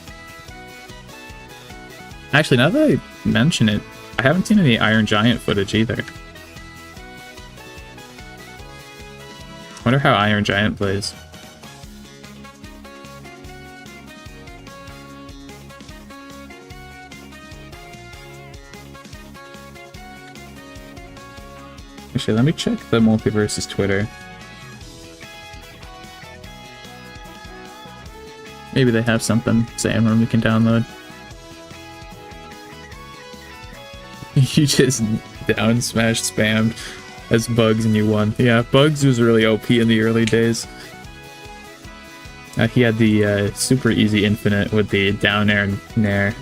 Actually, now that I mention it, I haven't seen any Iron Giant footage either. Wonder how Iron Giant plays. Actually, let me check the Multiversus Twitter. Maybe they have something saying when we can download. You just down smash spammed as Bugs and you won. Yeah, Bugs was really OP in the early days. He had the super easy infinite with the down air and nair.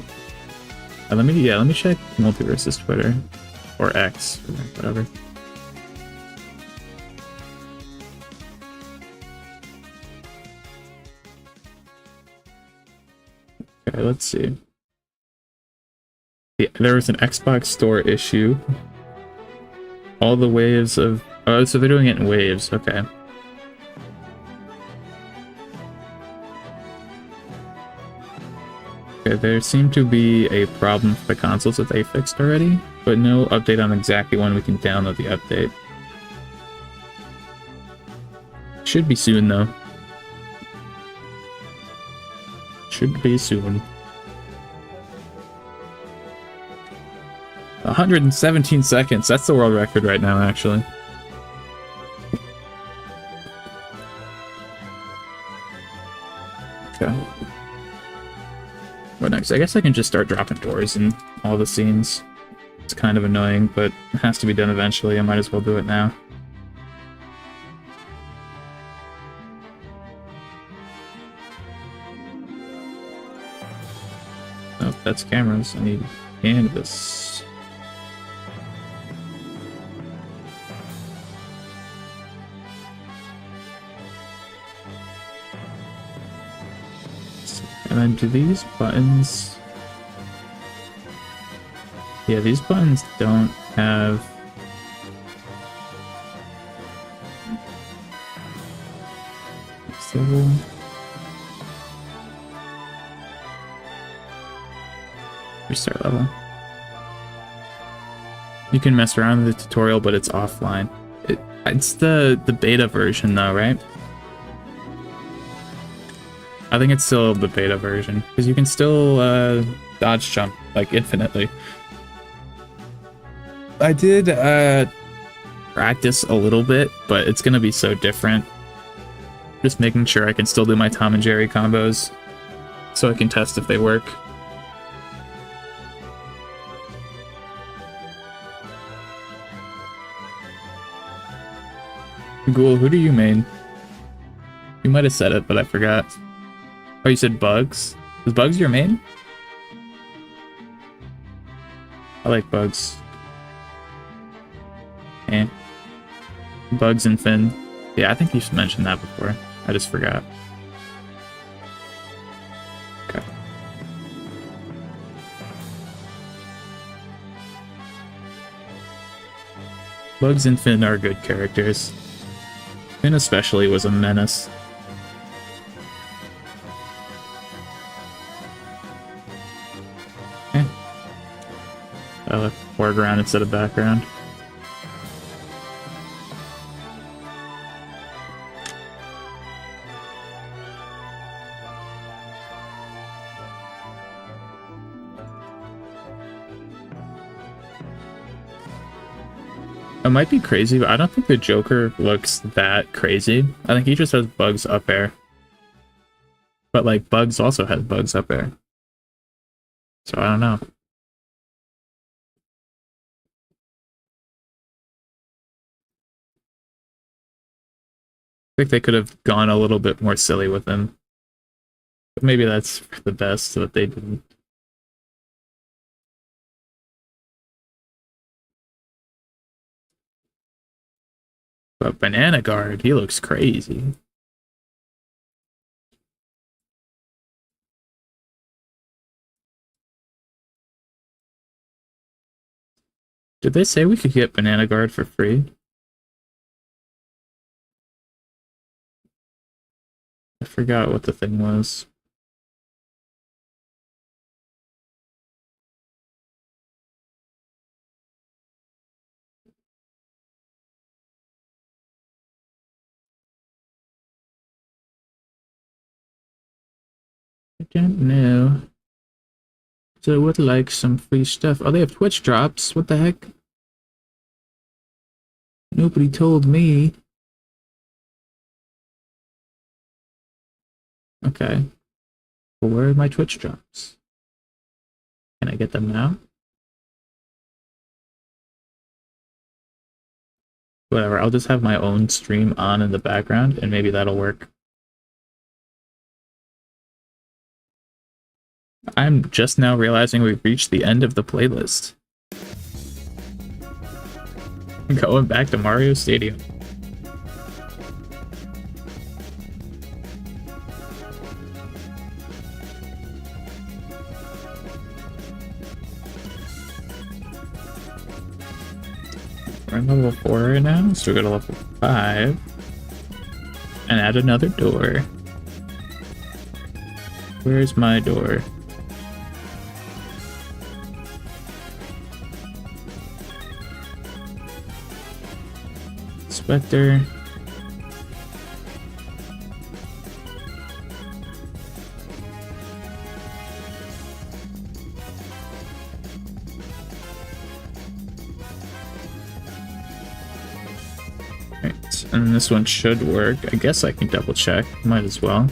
Let me check Multiversus Twitter or X or whatever. Okay, let's see. Yeah, there was an Xbox Store issue. All the waves of... Oh, so they're doing it in waves. Okay. Okay, there seemed to be a problem with the consoles that they fixed already, but no update on exactly when we can download the update. Should be soon, though. Should be soon. 117 seconds. That's the world record right now, actually. Okay. What next? I guess I can just start dropping doors in all the scenes. It's kind of annoying, but it has to be done eventually. I might as well do it now. Oh, that's cameras. I need canvas. And then do these buttons... Yeah, these buttons don't have... So... Restart level. You can mess around with the tutorial, but it's offline. It's the beta version though, right? I think it's still the beta version, because you can still dodge jump, like, infinitely. I did practice a little bit, but it's gonna be so different. Just making sure I can still do my Tom and Jerry combos, so I can test if they work. Ghoul, who do you main? You might have said it, but I forgot. Oh, you said Bugs? Is Bugs your main? I like Bugs. Eh. Bugs and Finn. Yeah, I think you've mentioned that before. I just forgot. Okay. Bugs and Finn are good characters. Finn especially was a menace. Foreground instead of background. It might be crazy, but I don't think the Joker looks that crazy. I think he just has Bugs up air. But like Bugs also has Bugs up air. So I don't know. I think they could have gone a little bit more silly with him. But maybe that's for the best that they didn't. But Banana Guard, he looks crazy. Did they say we could get Banana Guard for free? I forgot what the thing was. I don't know. So I would like some free stuff. Oh, they have Twitch drops. What the heck? Nobody told me. Okay. Well, where are my Twitch drops? Can I get them now? Whatever, I'll just have my own stream on in the background, and maybe that'll work. I'm just now realizing we've reached the end of the playlist. Going back to Mario Stadium. We're in level 4 right now, so we go to level 5. And add another door. Where's my door? Spectre. Right, and this one should work. I guess I can double check. Might as well.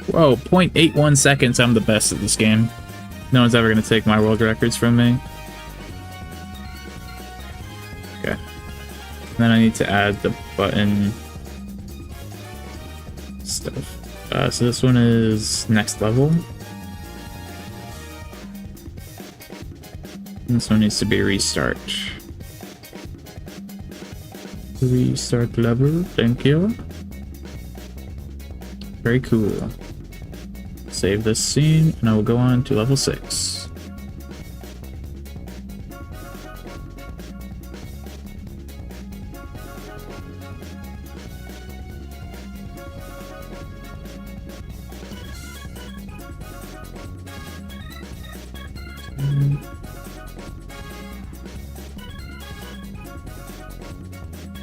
Whoa, 0.81 seconds, I'm the best at this game. No one's ever going to take my world records from me. Okay. And then I need to add the button stuff. So this one is next level. And this one needs to be restart. Restart level, thank you. Very cool. Save this scene, and I will go on to level 6.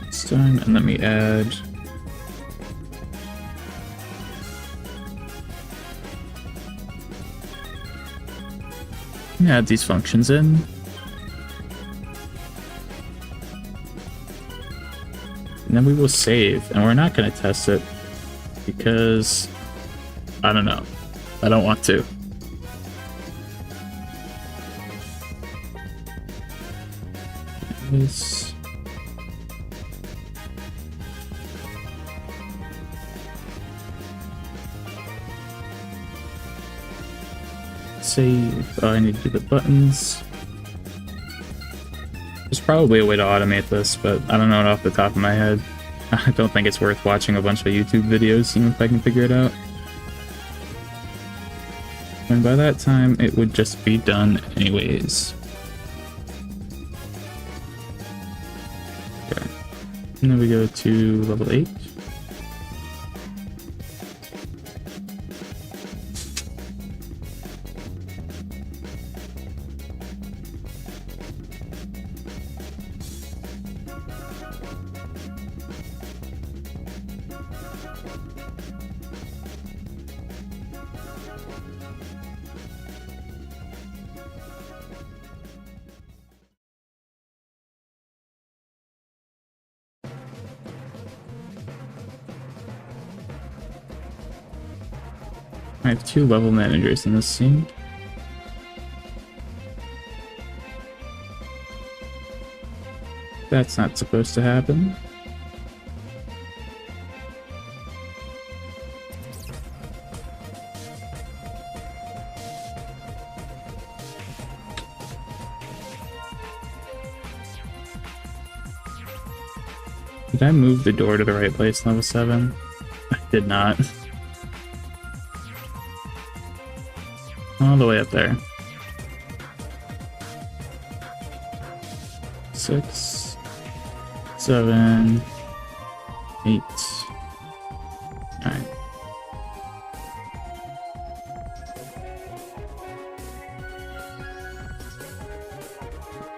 This time, and let me add. Add these functions in. And then we will save, and we're not going to test it because I don't know. I don't want to. This. Save. Oh, I need to do the buttons. There's probably a way to automate this, but I don't know it off the top of my head. I don't think it's worth watching a bunch of YouTube videos, seeing if I can figure it out. And by that time, it would just be done anyways. Okay. And then we go to level 8. I have 2 level managers in this scene. That's not supposed to happen. Did I move the door to the right place in level 7? I did not. All the way up there. 6, 7, 8, 9.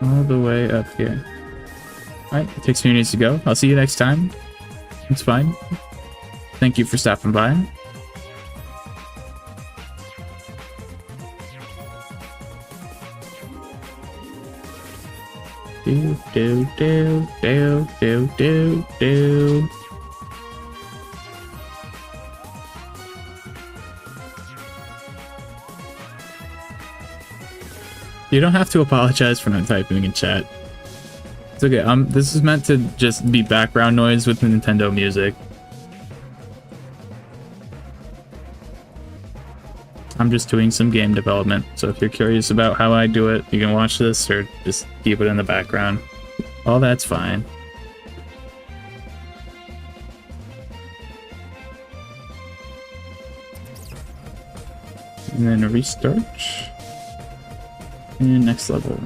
All the way up here. Alright, it takes 2 minutes to go. I'll see you next time. It's fine. Thank you for stopping by. Do, do, do, do, do, do, do. You don't have to apologize for not typing in chat. It's okay. This is meant to just be background noise with the Nintendo music. I'm just doing some game development, so if you're curious about how I do it, you can watch this or just keep it in the background. All that's fine. And then a restart. And next level.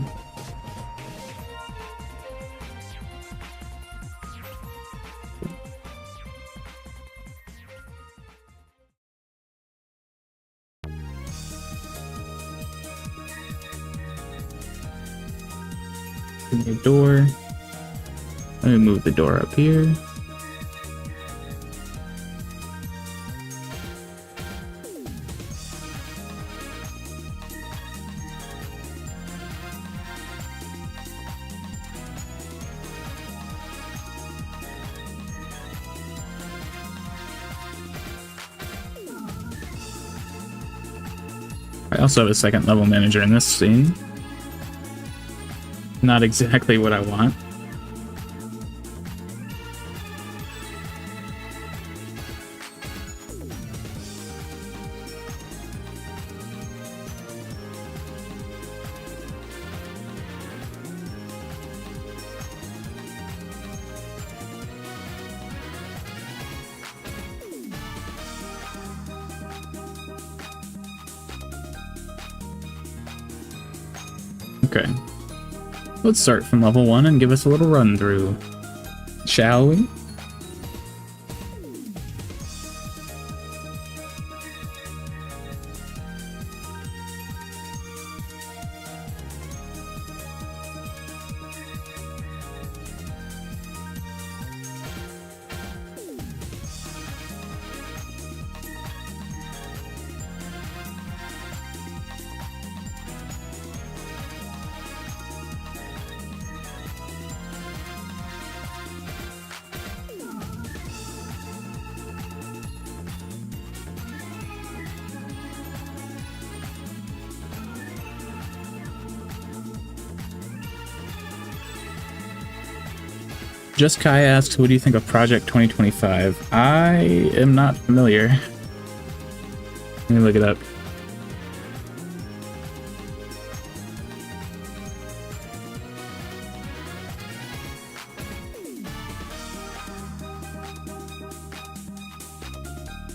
The door. Let me move the door up here. I also have a second level manager in this scene. Not exactly what I want. Okay. Let's start from level 1 and give us a little run through. Shall we? Just Kai asks, what do you think of Project 2025? I am not familiar. Let me look it up.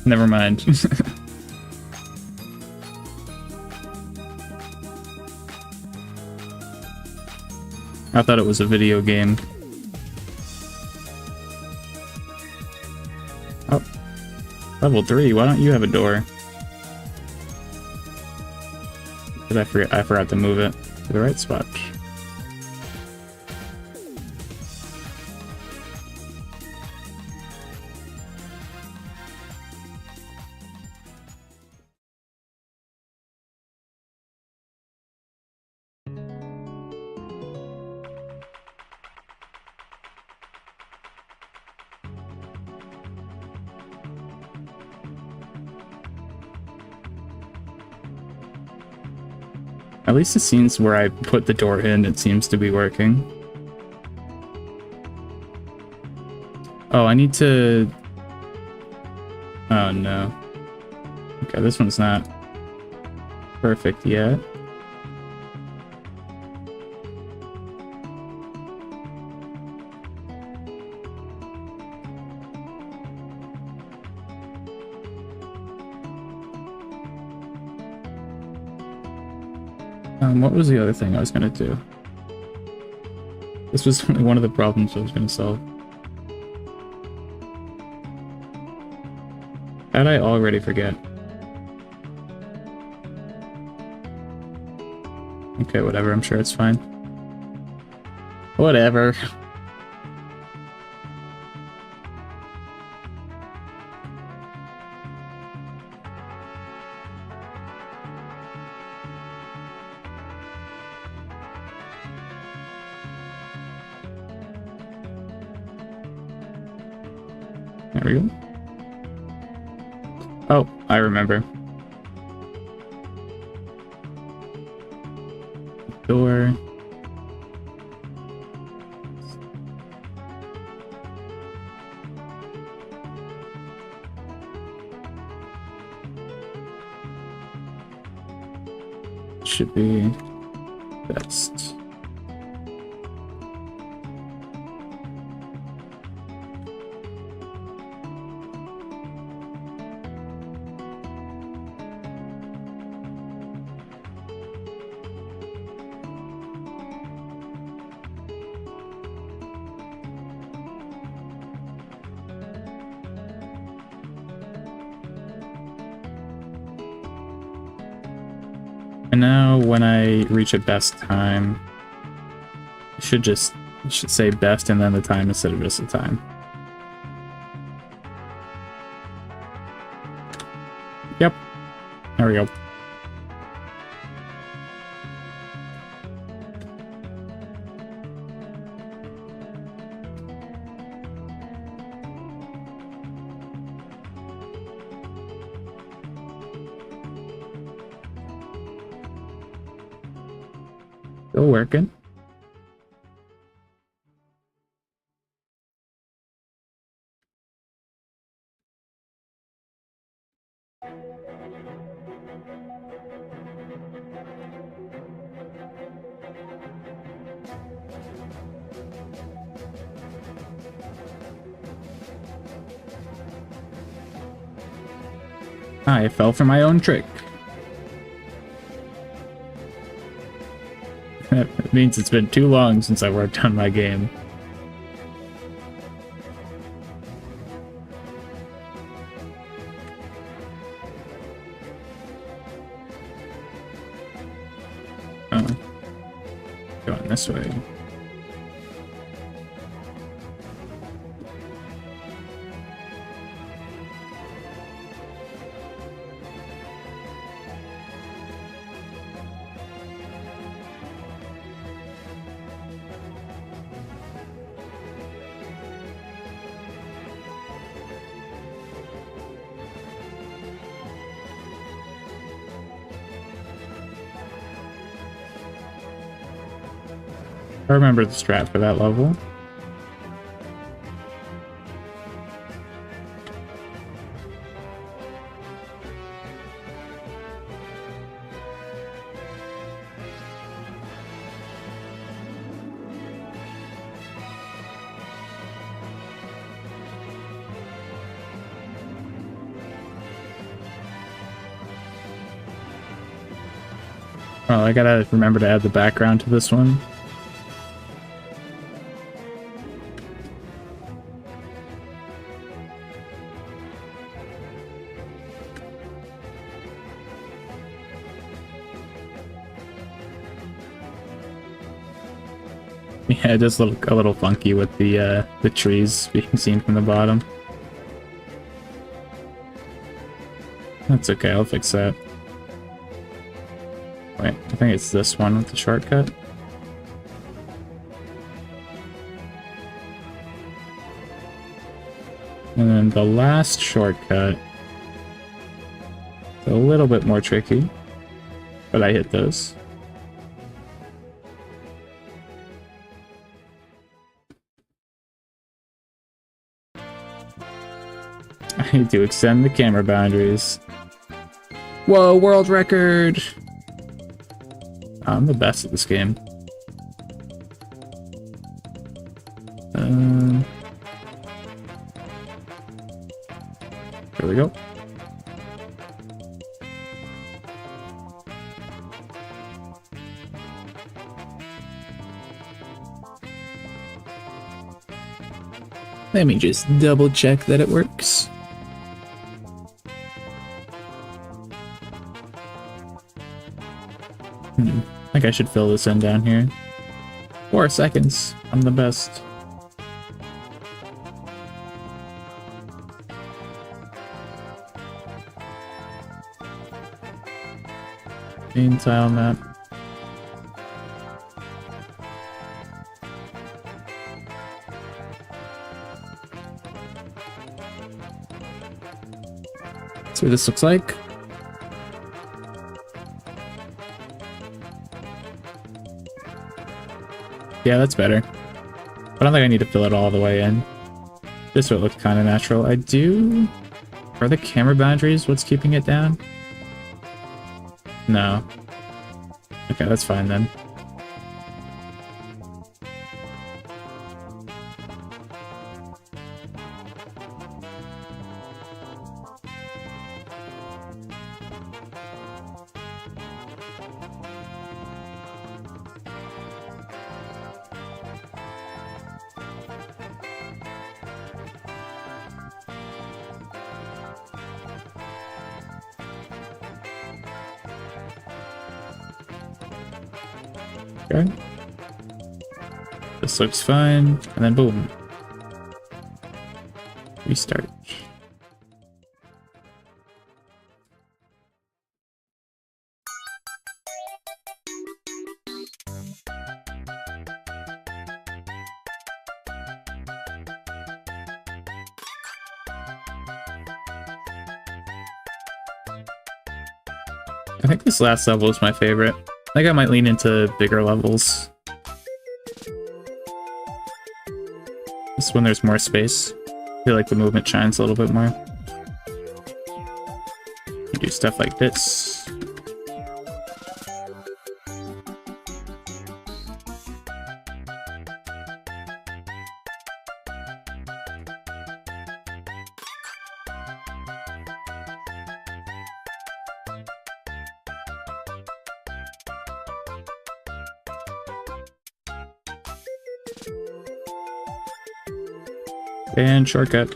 Never mind. I thought it was a video game. Oh, level 3. Why don't you have a door? Did I forget? I forgot to move it to the right spot. At least the scenes where I put the door in, it seems to be working. Oh, I need to... Oh no. Okay, this one's not perfect yet. What was the other thing I was gonna do? This was only one of the problems I was going to solve. How'd I already forget? Okay, whatever, I'm sure it's fine. Whatever. There we go. Oh, I remember. Door. Should be best. And now when I reach a best time, it should say best and then the time instead of just the time. Yep. There we go. Still working. I fell for my own trick. That means it's been too long since I worked on my game. Oh. Going this way. I remember the strat for that level. Oh, I gotta remember to add the background to this one. Yeah, it does look a little funky with the trees being seen from the bottom. That's okay, I'll fix that. Wait, I think it's this one with the shortcut. And then the last shortcut is a little bit more tricky, but I hit those. I need to extend the camera boundaries. Whoa, world record! I'm the best at this game. There we go. Let me just double check that it works. I think I should fill this in down here. 4 seconds. I'm the best. Main tile map. See what this looks like. Yeah, that's better. I don't think I need to fill it all the way in. This would look kind of natural. I do... Are the camera boundaries what's keeping it down? No. Okay, that's fine then. Okay. This looks fine, and then boom. Restart. I think this last level is my favorite. I think I might lean into bigger levels. This one there's more space. I feel like the movement shines a little bit more. You do stuff like this. And shortcut.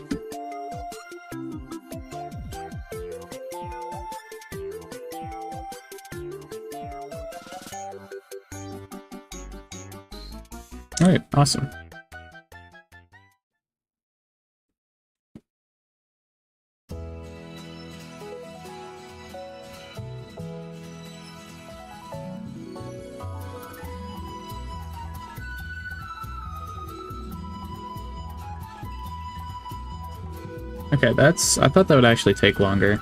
Alright, awesome. Okay, I thought that would actually take longer.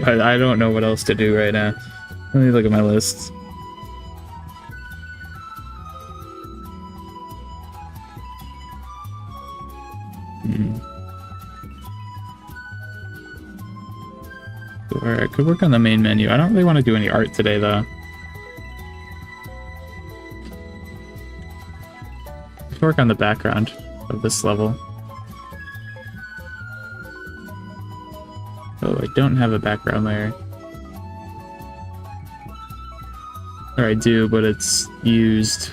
I don't know what else to do right now. Let me look at my list. Or I could work on the main menu. I don't really want to do any art today, though. Let's work on the background of this level. Oh, I don't have a background layer. Or I do, but it's used.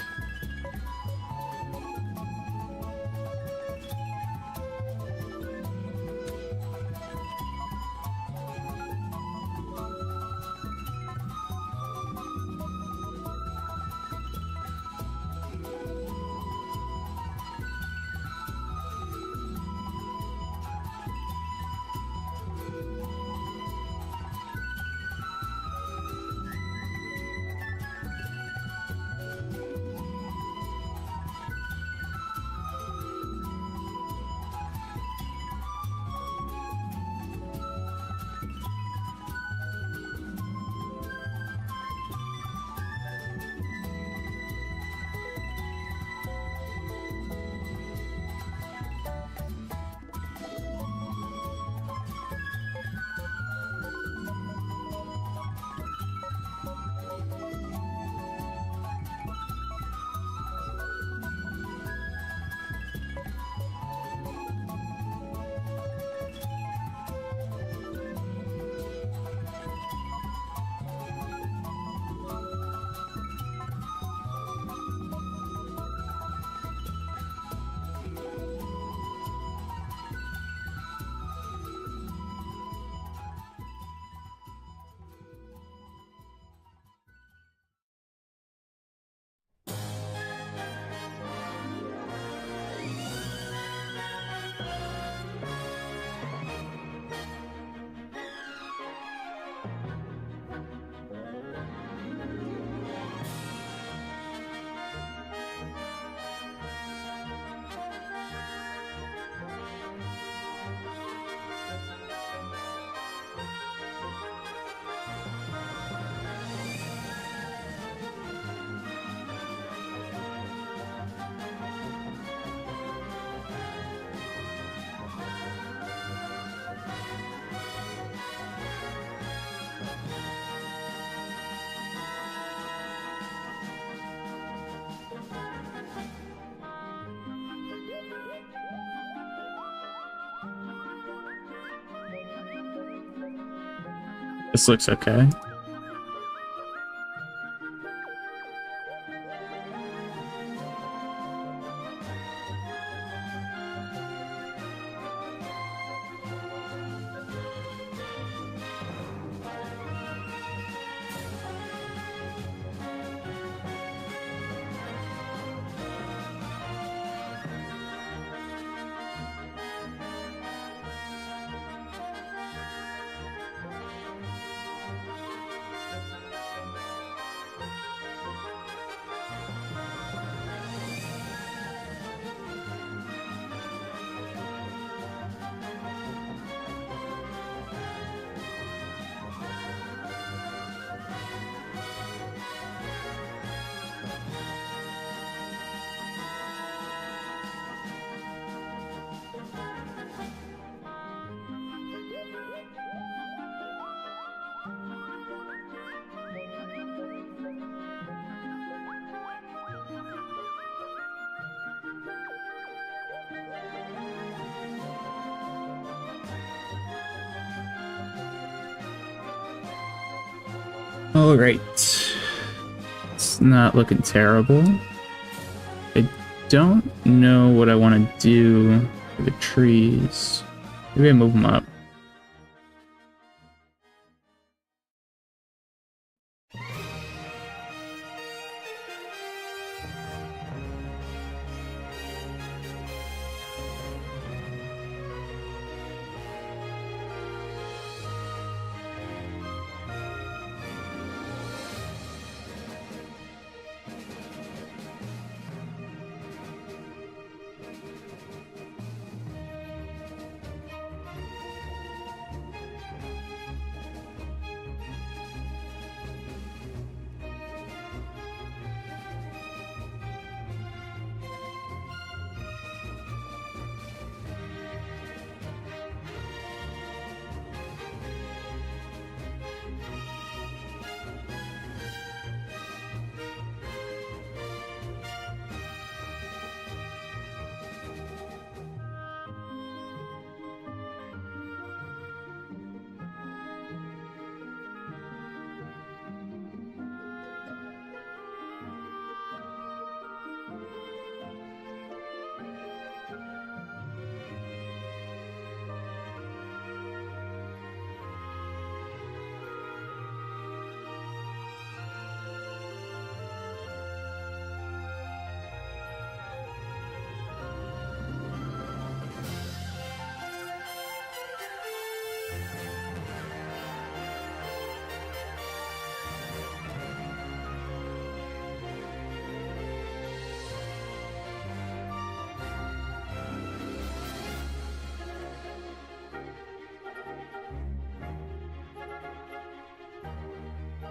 This looks okay. All right, it's not looking terrible. I don't know what I want to do for the trees. Maybe I move them up.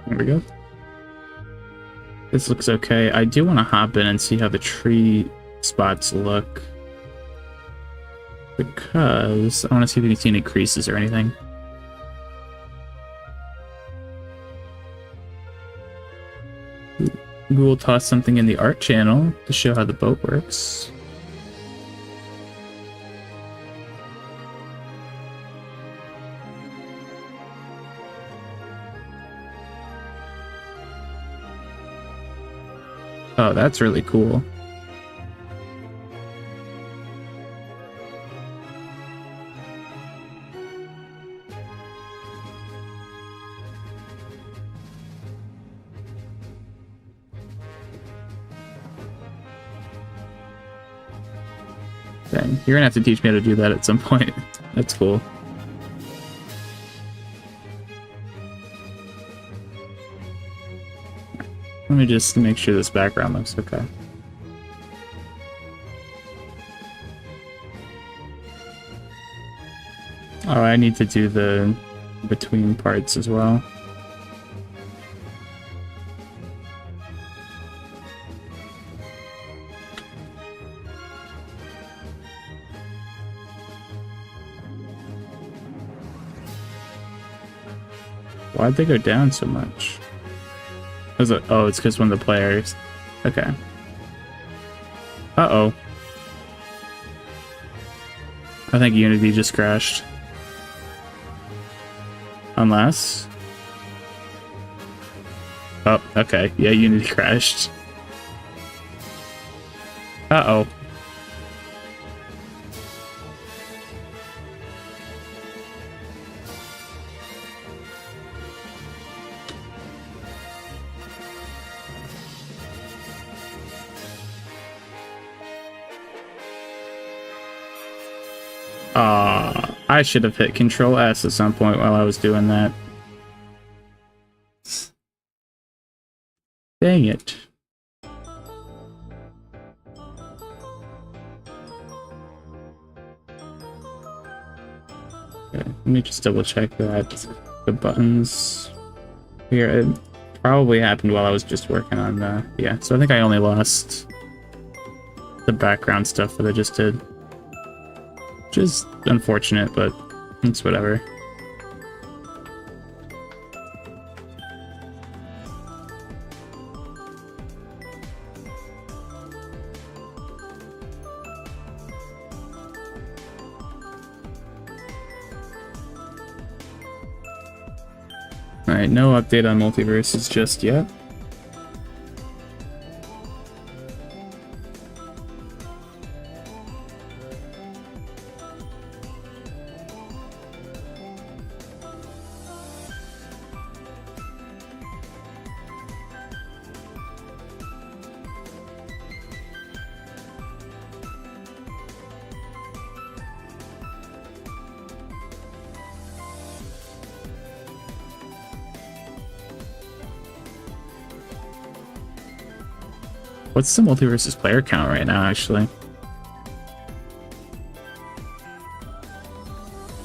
There we go. This looks okay. I do want to hop in and see how the tree spots look, because I want to see if we can see any creases or anything. We will toss something in the art channel to show how the boat works. Oh, that's really cool. Dang, you're gonna have to teach me how to do that at some point. That's cool. Let me just make sure this background looks okay. Oh, I need to do the between parts as well. Why'd they go down so much? Oh, it's because one of the players. Okay. Uh-oh. I think Unity just crashed. Unless... Oh, okay. Yeah, Unity crashed. Uh-oh. I should have hit Control S at some point while I was doing that. Dang it. Okay, let me just double check that the buttons here, it probably happened while I was just working on yeah, so I think I only lost the background stuff that I just did, which is unfortunate, but it's whatever. Alright, no update on Multiversus just yet. What's the Multiversus player count right now, actually?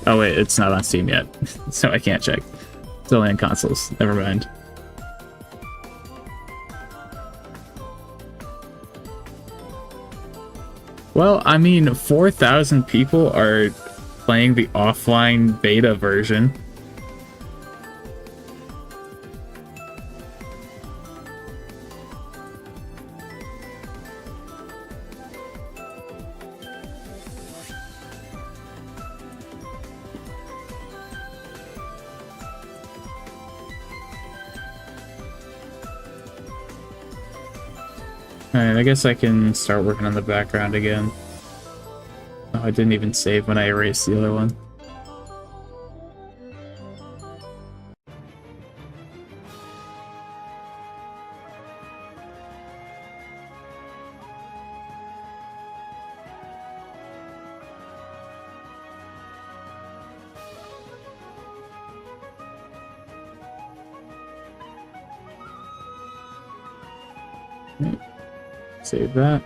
Oh wait, it's not on Steam yet, so I can't check. It's only on consoles. Never mind. Well, I mean, 4,000 people are playing the offline beta version. Alright, I guess I can start working on the background again. Oh, I didn't even save when I erased the other one. Save that.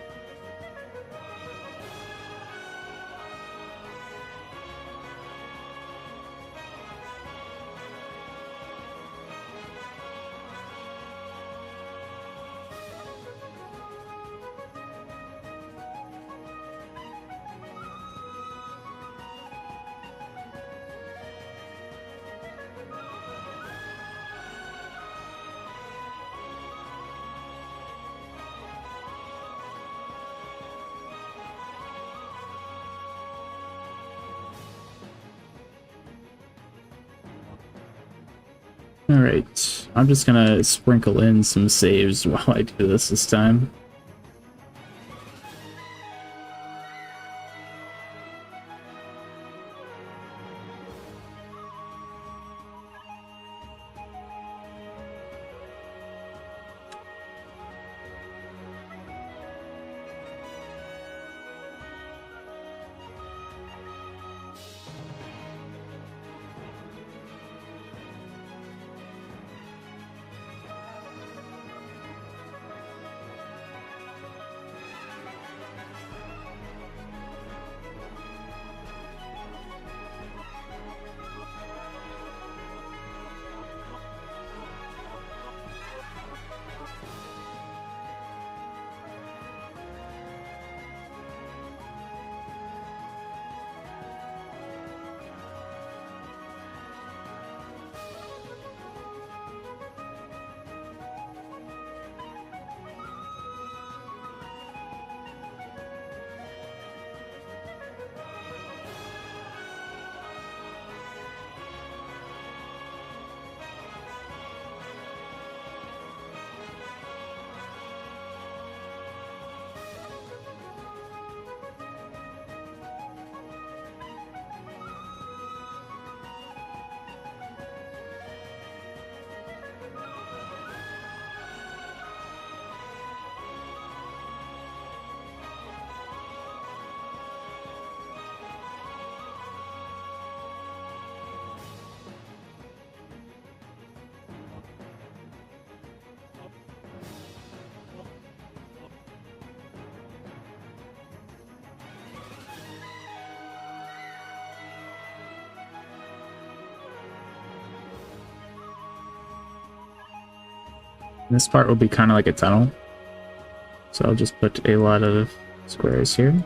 Alright, I'm just gonna sprinkle in some saves while I do this time. This part will be kind of like a tunnel. So I'll just put a lot of squares here.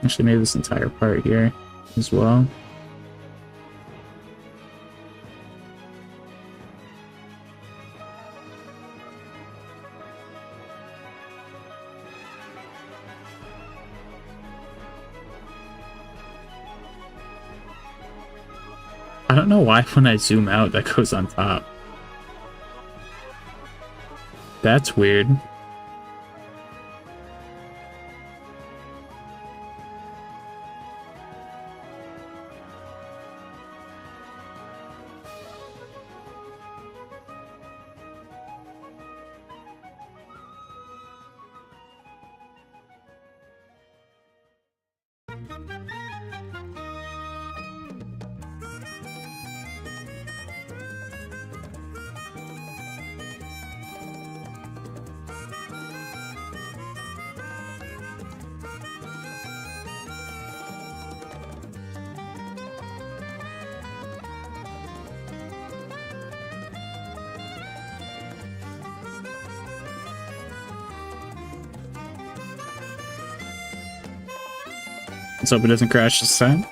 Actually, maybe this entire part here as well. I don't know why when I zoom out that goes on top. That's weird. Let's hope it doesn't crash this time.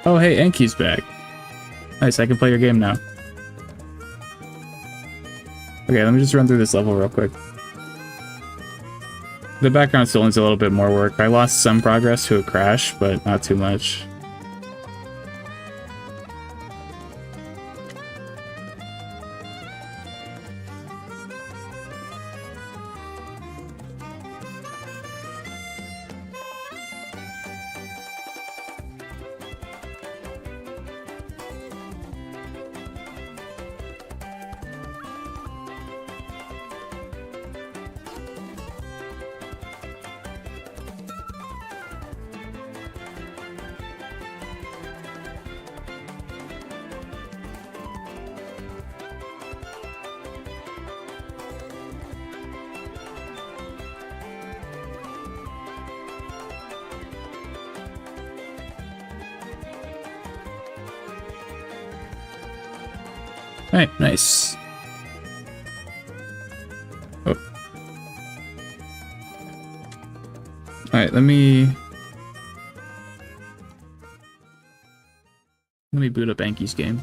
Oh, hey, Enki's back. Nice, I can play your game now. Okay, let me just run through this level real quick. The background still needs a little bit more work. I lost some progress to a crash, but not too much. Alright, nice. Oh. Alright, let me boot up Anki's game.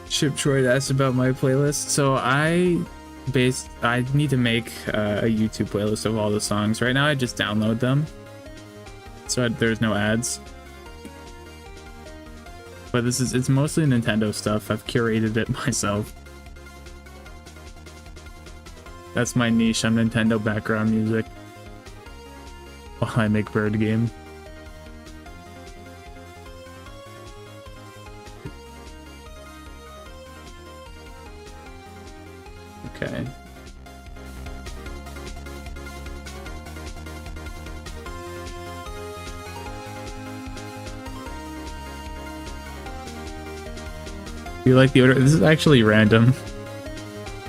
Chip Troy asked about my playlist. So I need to make a YouTube playlist of all the songs. Right now I just download them, so there's no ads. But it's mostly Nintendo stuff. I've curated it myself. That's my niche. I'm Nintendo background music while I make bird game. Okay. You like the order? This is actually random,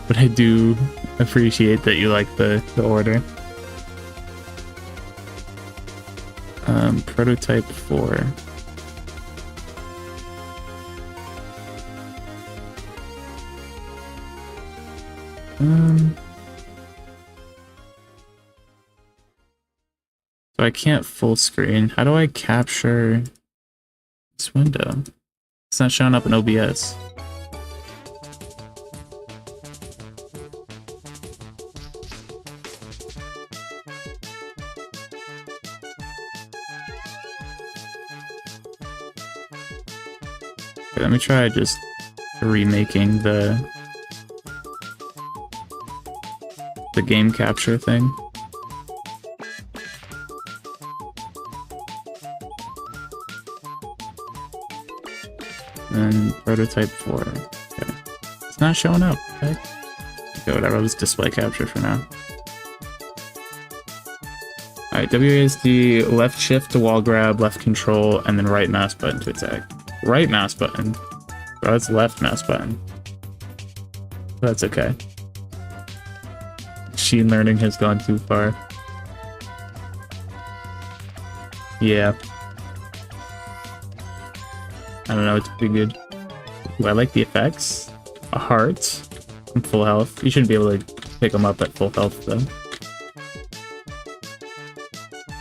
but I do appreciate that you like the order. Prototype 4. So I can't full screen. How do I capture this window? It's not showing up in OBS. Okay, let me try just remaking the game capture thing. And prototype 4. Okay. It's not showing up. Okay, whatever, I'll just display capture for now. Alright, WASD, left shift to wall grab, left control, and then right mouse button to attack. Right mouse button? Oh, that's left mouse button. That's okay. Machine learning has gone too far. Yeah. I don't know, it's pretty good. Ooh, I like the effects. A heart. I'm full health. You shouldn't be able to pick them up at full health, though.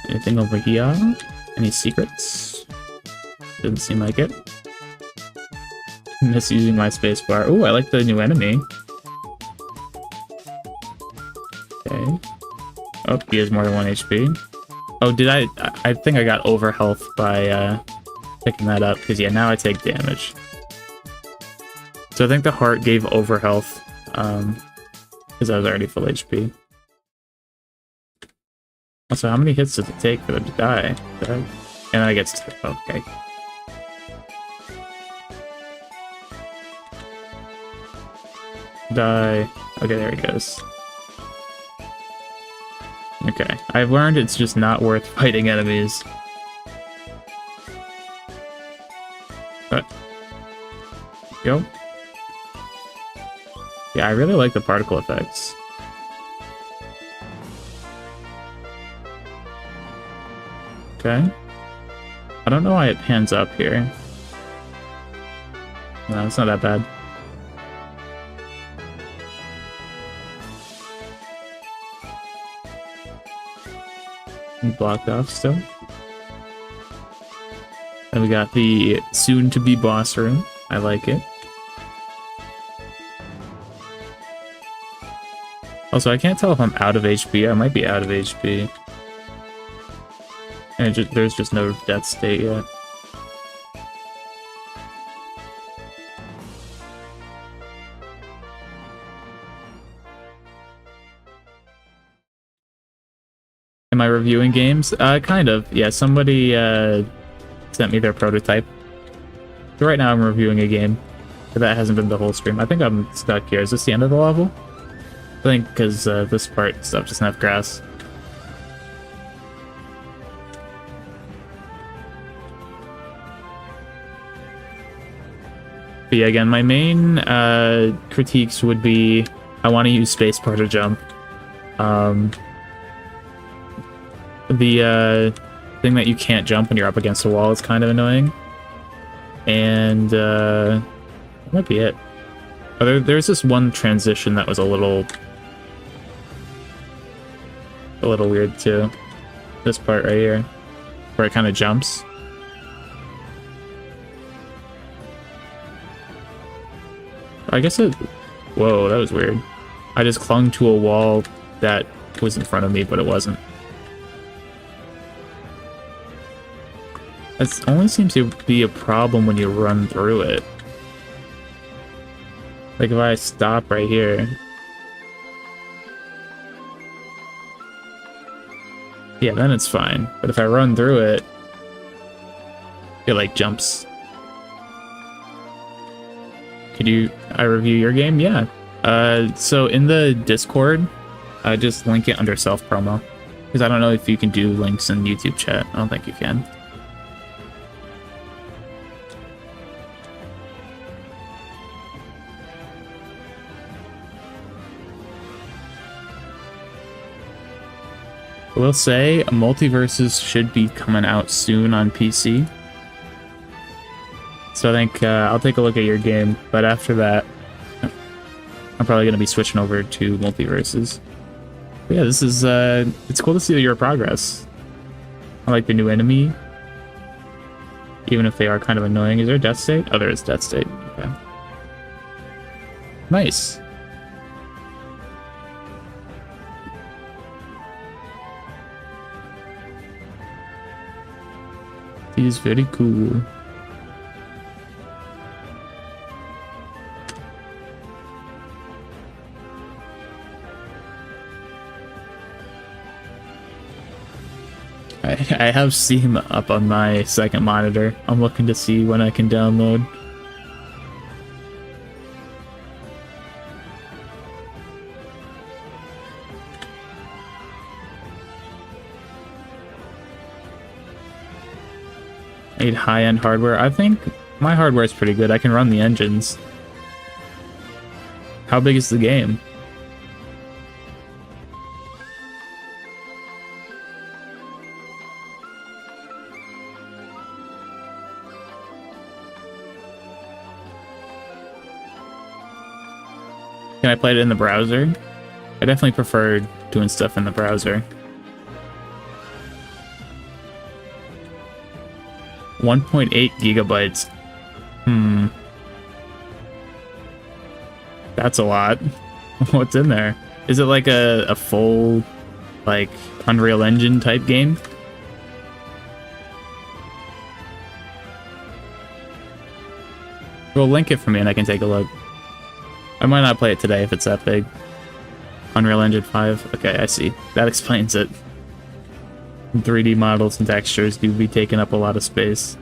Anything over here? Any secrets? Doesn't seem like it. Misusing my spacebar. Ooh, I like the new enemy. Okay. Oh, he has more than 1 HP. Oh, did I think I got over health by picking that up, because yeah, now I take damage. So I think the heart gave over health, because I was already full HP. Also, how many hits does it take for them to die? And then I get to... okay. Die. Okay, there he goes. Okay, I've learned it's just not worth fighting enemies. But... go. Yeah, I really like the particle effects. Okay. I don't know why it pans up here. No, it's not that bad. Blocked off still. And we got the soon-to-be boss room. I like it. Also, I can't tell if I'm out of HP. I might be out of HP. And there's just no death state yet. Am I reviewing games? Kind of. Yeah, somebody sent me their prototype. So right now I'm reviewing a game. But that hasn't been the whole stream. I think I'm stuck here. Is this the end of the level? I think because this part stuff doesn't have grass. But yeah, again, my main critiques would be I want to use spacebar to jump. The thing that you can't jump when you're up against a wall is kind of annoying. And that might be it. Oh, there's this one transition that was a little weird too. This part right here, where it kind of jumps. I guess it... whoa, that was weird. I just clung to a wall that was in front of me, but it wasn't. That only seems to be a problem when you run through it. Like if I stop right here... yeah, then it's fine. But if I run through it, it like jumps. Could I review your game? Yeah. So in the Discord, just link it under self-promo. Because I don't know if you can do links in YouTube chat. I don't think you can. I will say, Multiversus should be coming out soon on PC. So I think I'll take a look at your game, but after that, I'm probably going to be switching over to Multiversus. But yeah, this is, it's cool to see your progress. I like the new enemy, even if they are kind of annoying. Is there a death state? Oh, there is death state. Okay. Nice. He's very cool. I have Steam up on my second monitor. I'm looking to see when I can download. I need high-end hardware. I think my hardware is pretty good. I can run the engines. How big is the game? Can I play it in the browser? I definitely prefer doing stuff in the browser. 1.8 gigabytes. That's a lot. What's in there? Is it like a full, like, Unreal Engine type game? Well, link it for me and I can take a look. I might not play it today if it's that big. Unreal Engine 5. Okay, I see. That explains it. 3D models and textures do be taking up a lot of space.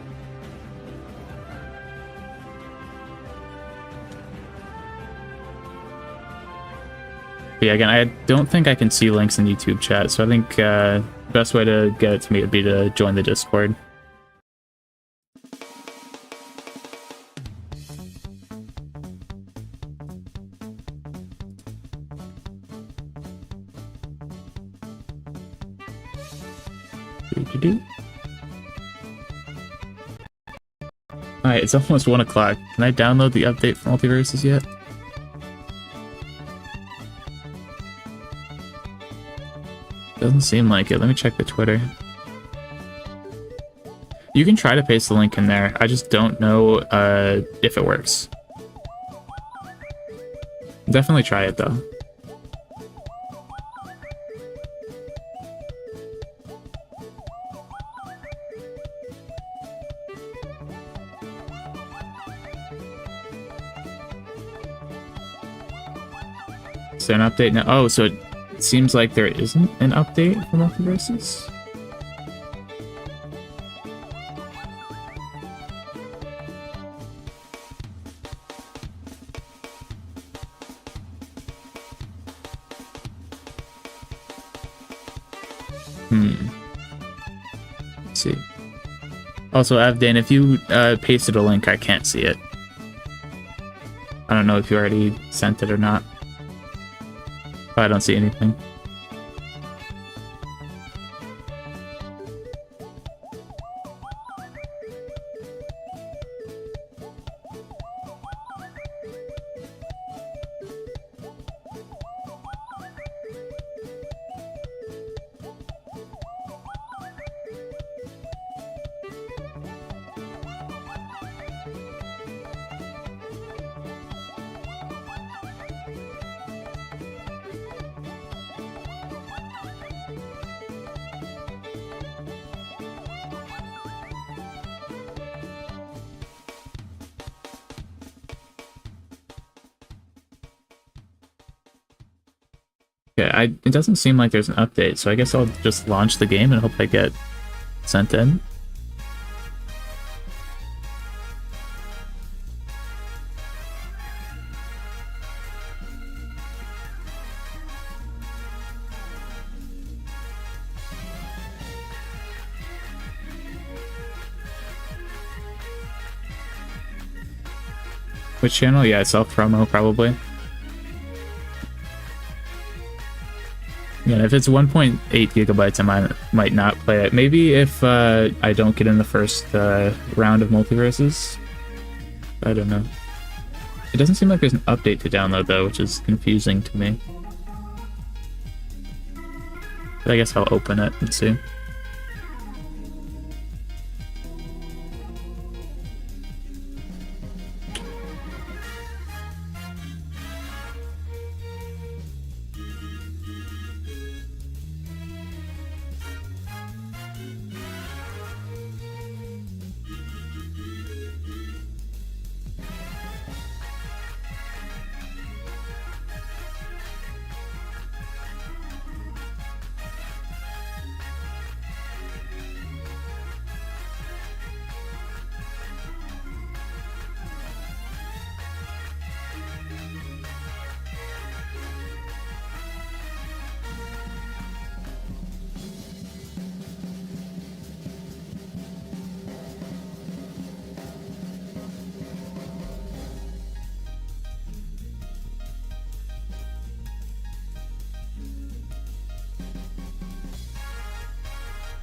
But yeah, again, I don't think I can see links in YouTube chat, so I think the best way to get it to me would be to join the Discord. Alright, it's almost 1 o'clock. Can I download the update for Multiversus yet? Doesn't seem like it. Let me check the Twitter. You can try to paste the link in there. I just don't know if it works. Definitely try it though. Is there an update now? Oh, so it seems like there isn't an update for Multiversus? Let's see. Also, Avdane, if you pasted a link, I can't see it. I don't know if you already sent it or not. I don't see anything. Okay, it doesn't seem like there's an update, so I guess I'll just launch the game and hope I get sent in. Which channel? Yeah, self-promo, probably. Yeah, if it's 1.8 gigabytes, I might not play it. Maybe if I don't get in the first round of Multiversus. I don't know. It doesn't seem like there's an update to download, though, which is confusing to me. But I guess I'll open it and see.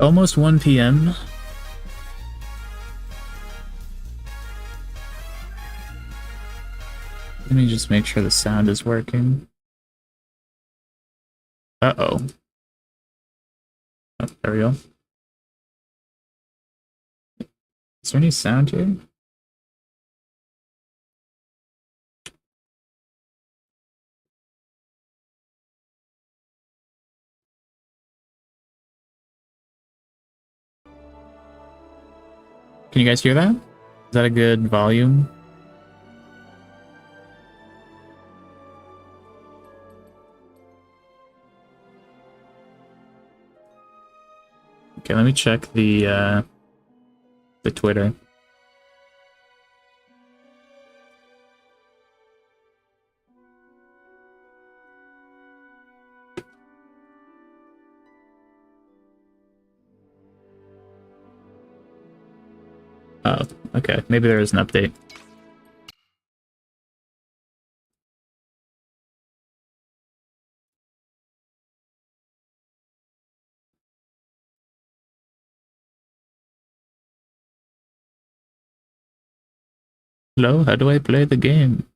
Almost 1 p.m. Let me just make sure the sound is working. Uh-oh. Oh, there we go. Is there any sound here? Can you guys hear that? Is that a good volume? Okay, let me check the Twitter. Oh, okay. Maybe there is an update. Hello, how do I play the game?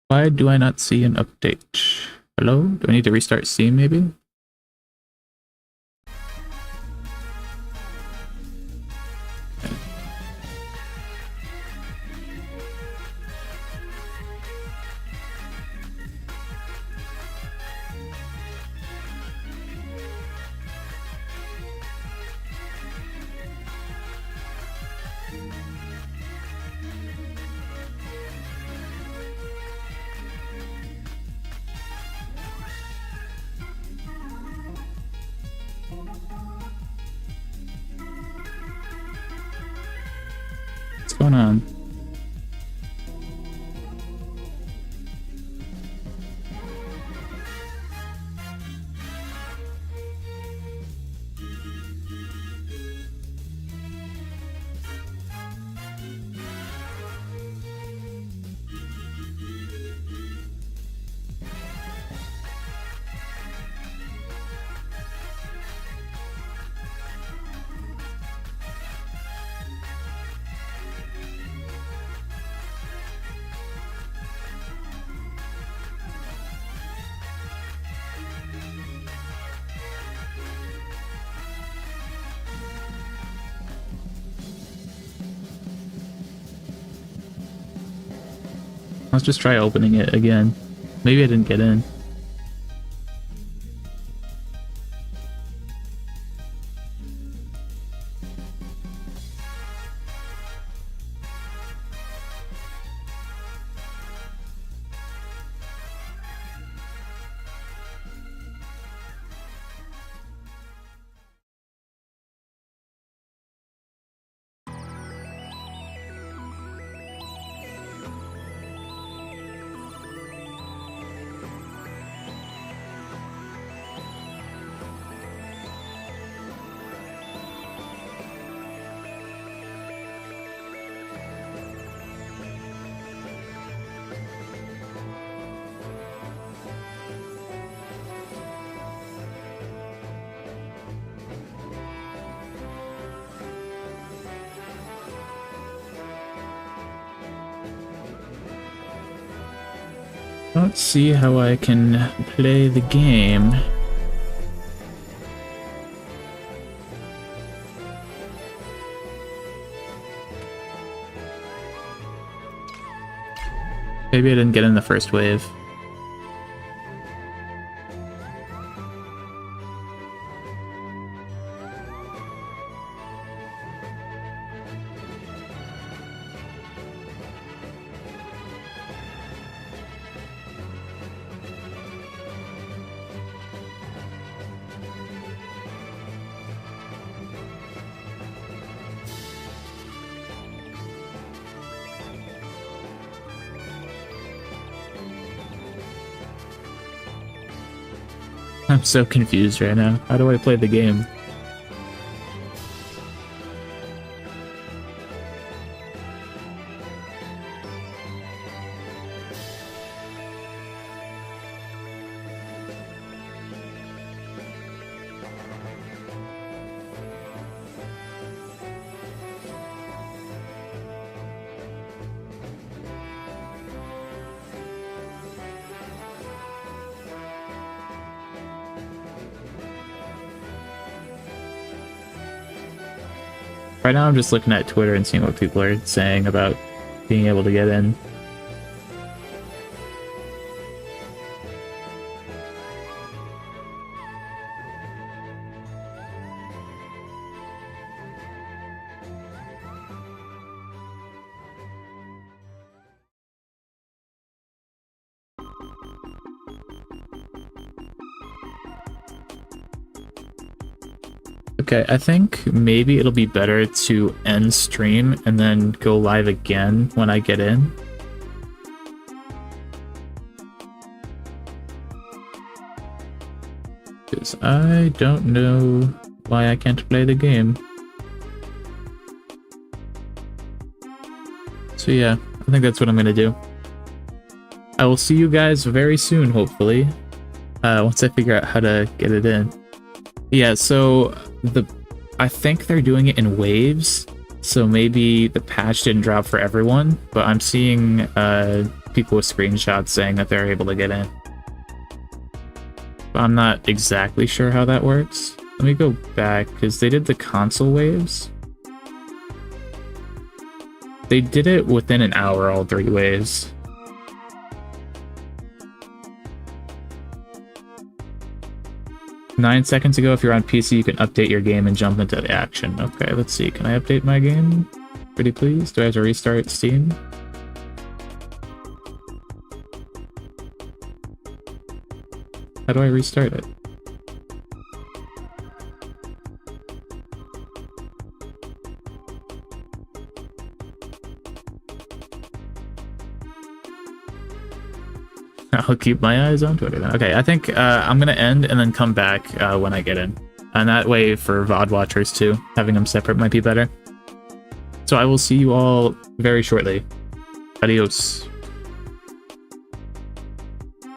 Why do I not see an update? Hello? Do I need to restart Steam, maybe? What's going on? Let's just try opening it again. Maybe I didn't get in. Let's see how I can play the game. Maybe I didn't get in the first wave. I'm so confused right now. How do I play the game? Right now I'm just looking at Twitter and seeing what people are saying about being able to get in. Okay, I think maybe it'll be better to end stream and then go live again when I get in. Because I don't know why I can't play the game. So yeah, I think that's what I'm gonna do. I will see you guys very soon, hopefully, once I figure out how to get it in. Yeah, so I think they're doing it in waves, so maybe the patch didn't drop for everyone, but I'm seeing people with screenshots saying that they're able to get in. But I'm not exactly sure how that works. Let me go back, because they did the console waves. They did it within an hour, all 3 waves. Nine seconds ago, if you're on PC, you can update your game and jump into the action. Okay, let's see. Can I update my game? Pretty please? Do I have to restart Steam? How do I restart it? I'll keep my eyes on Twitter then. Okay, I think I'm gonna end and then come back when I get in. And that way for VOD watchers too, having them separate might be better. So I will see you all very shortly. Adios.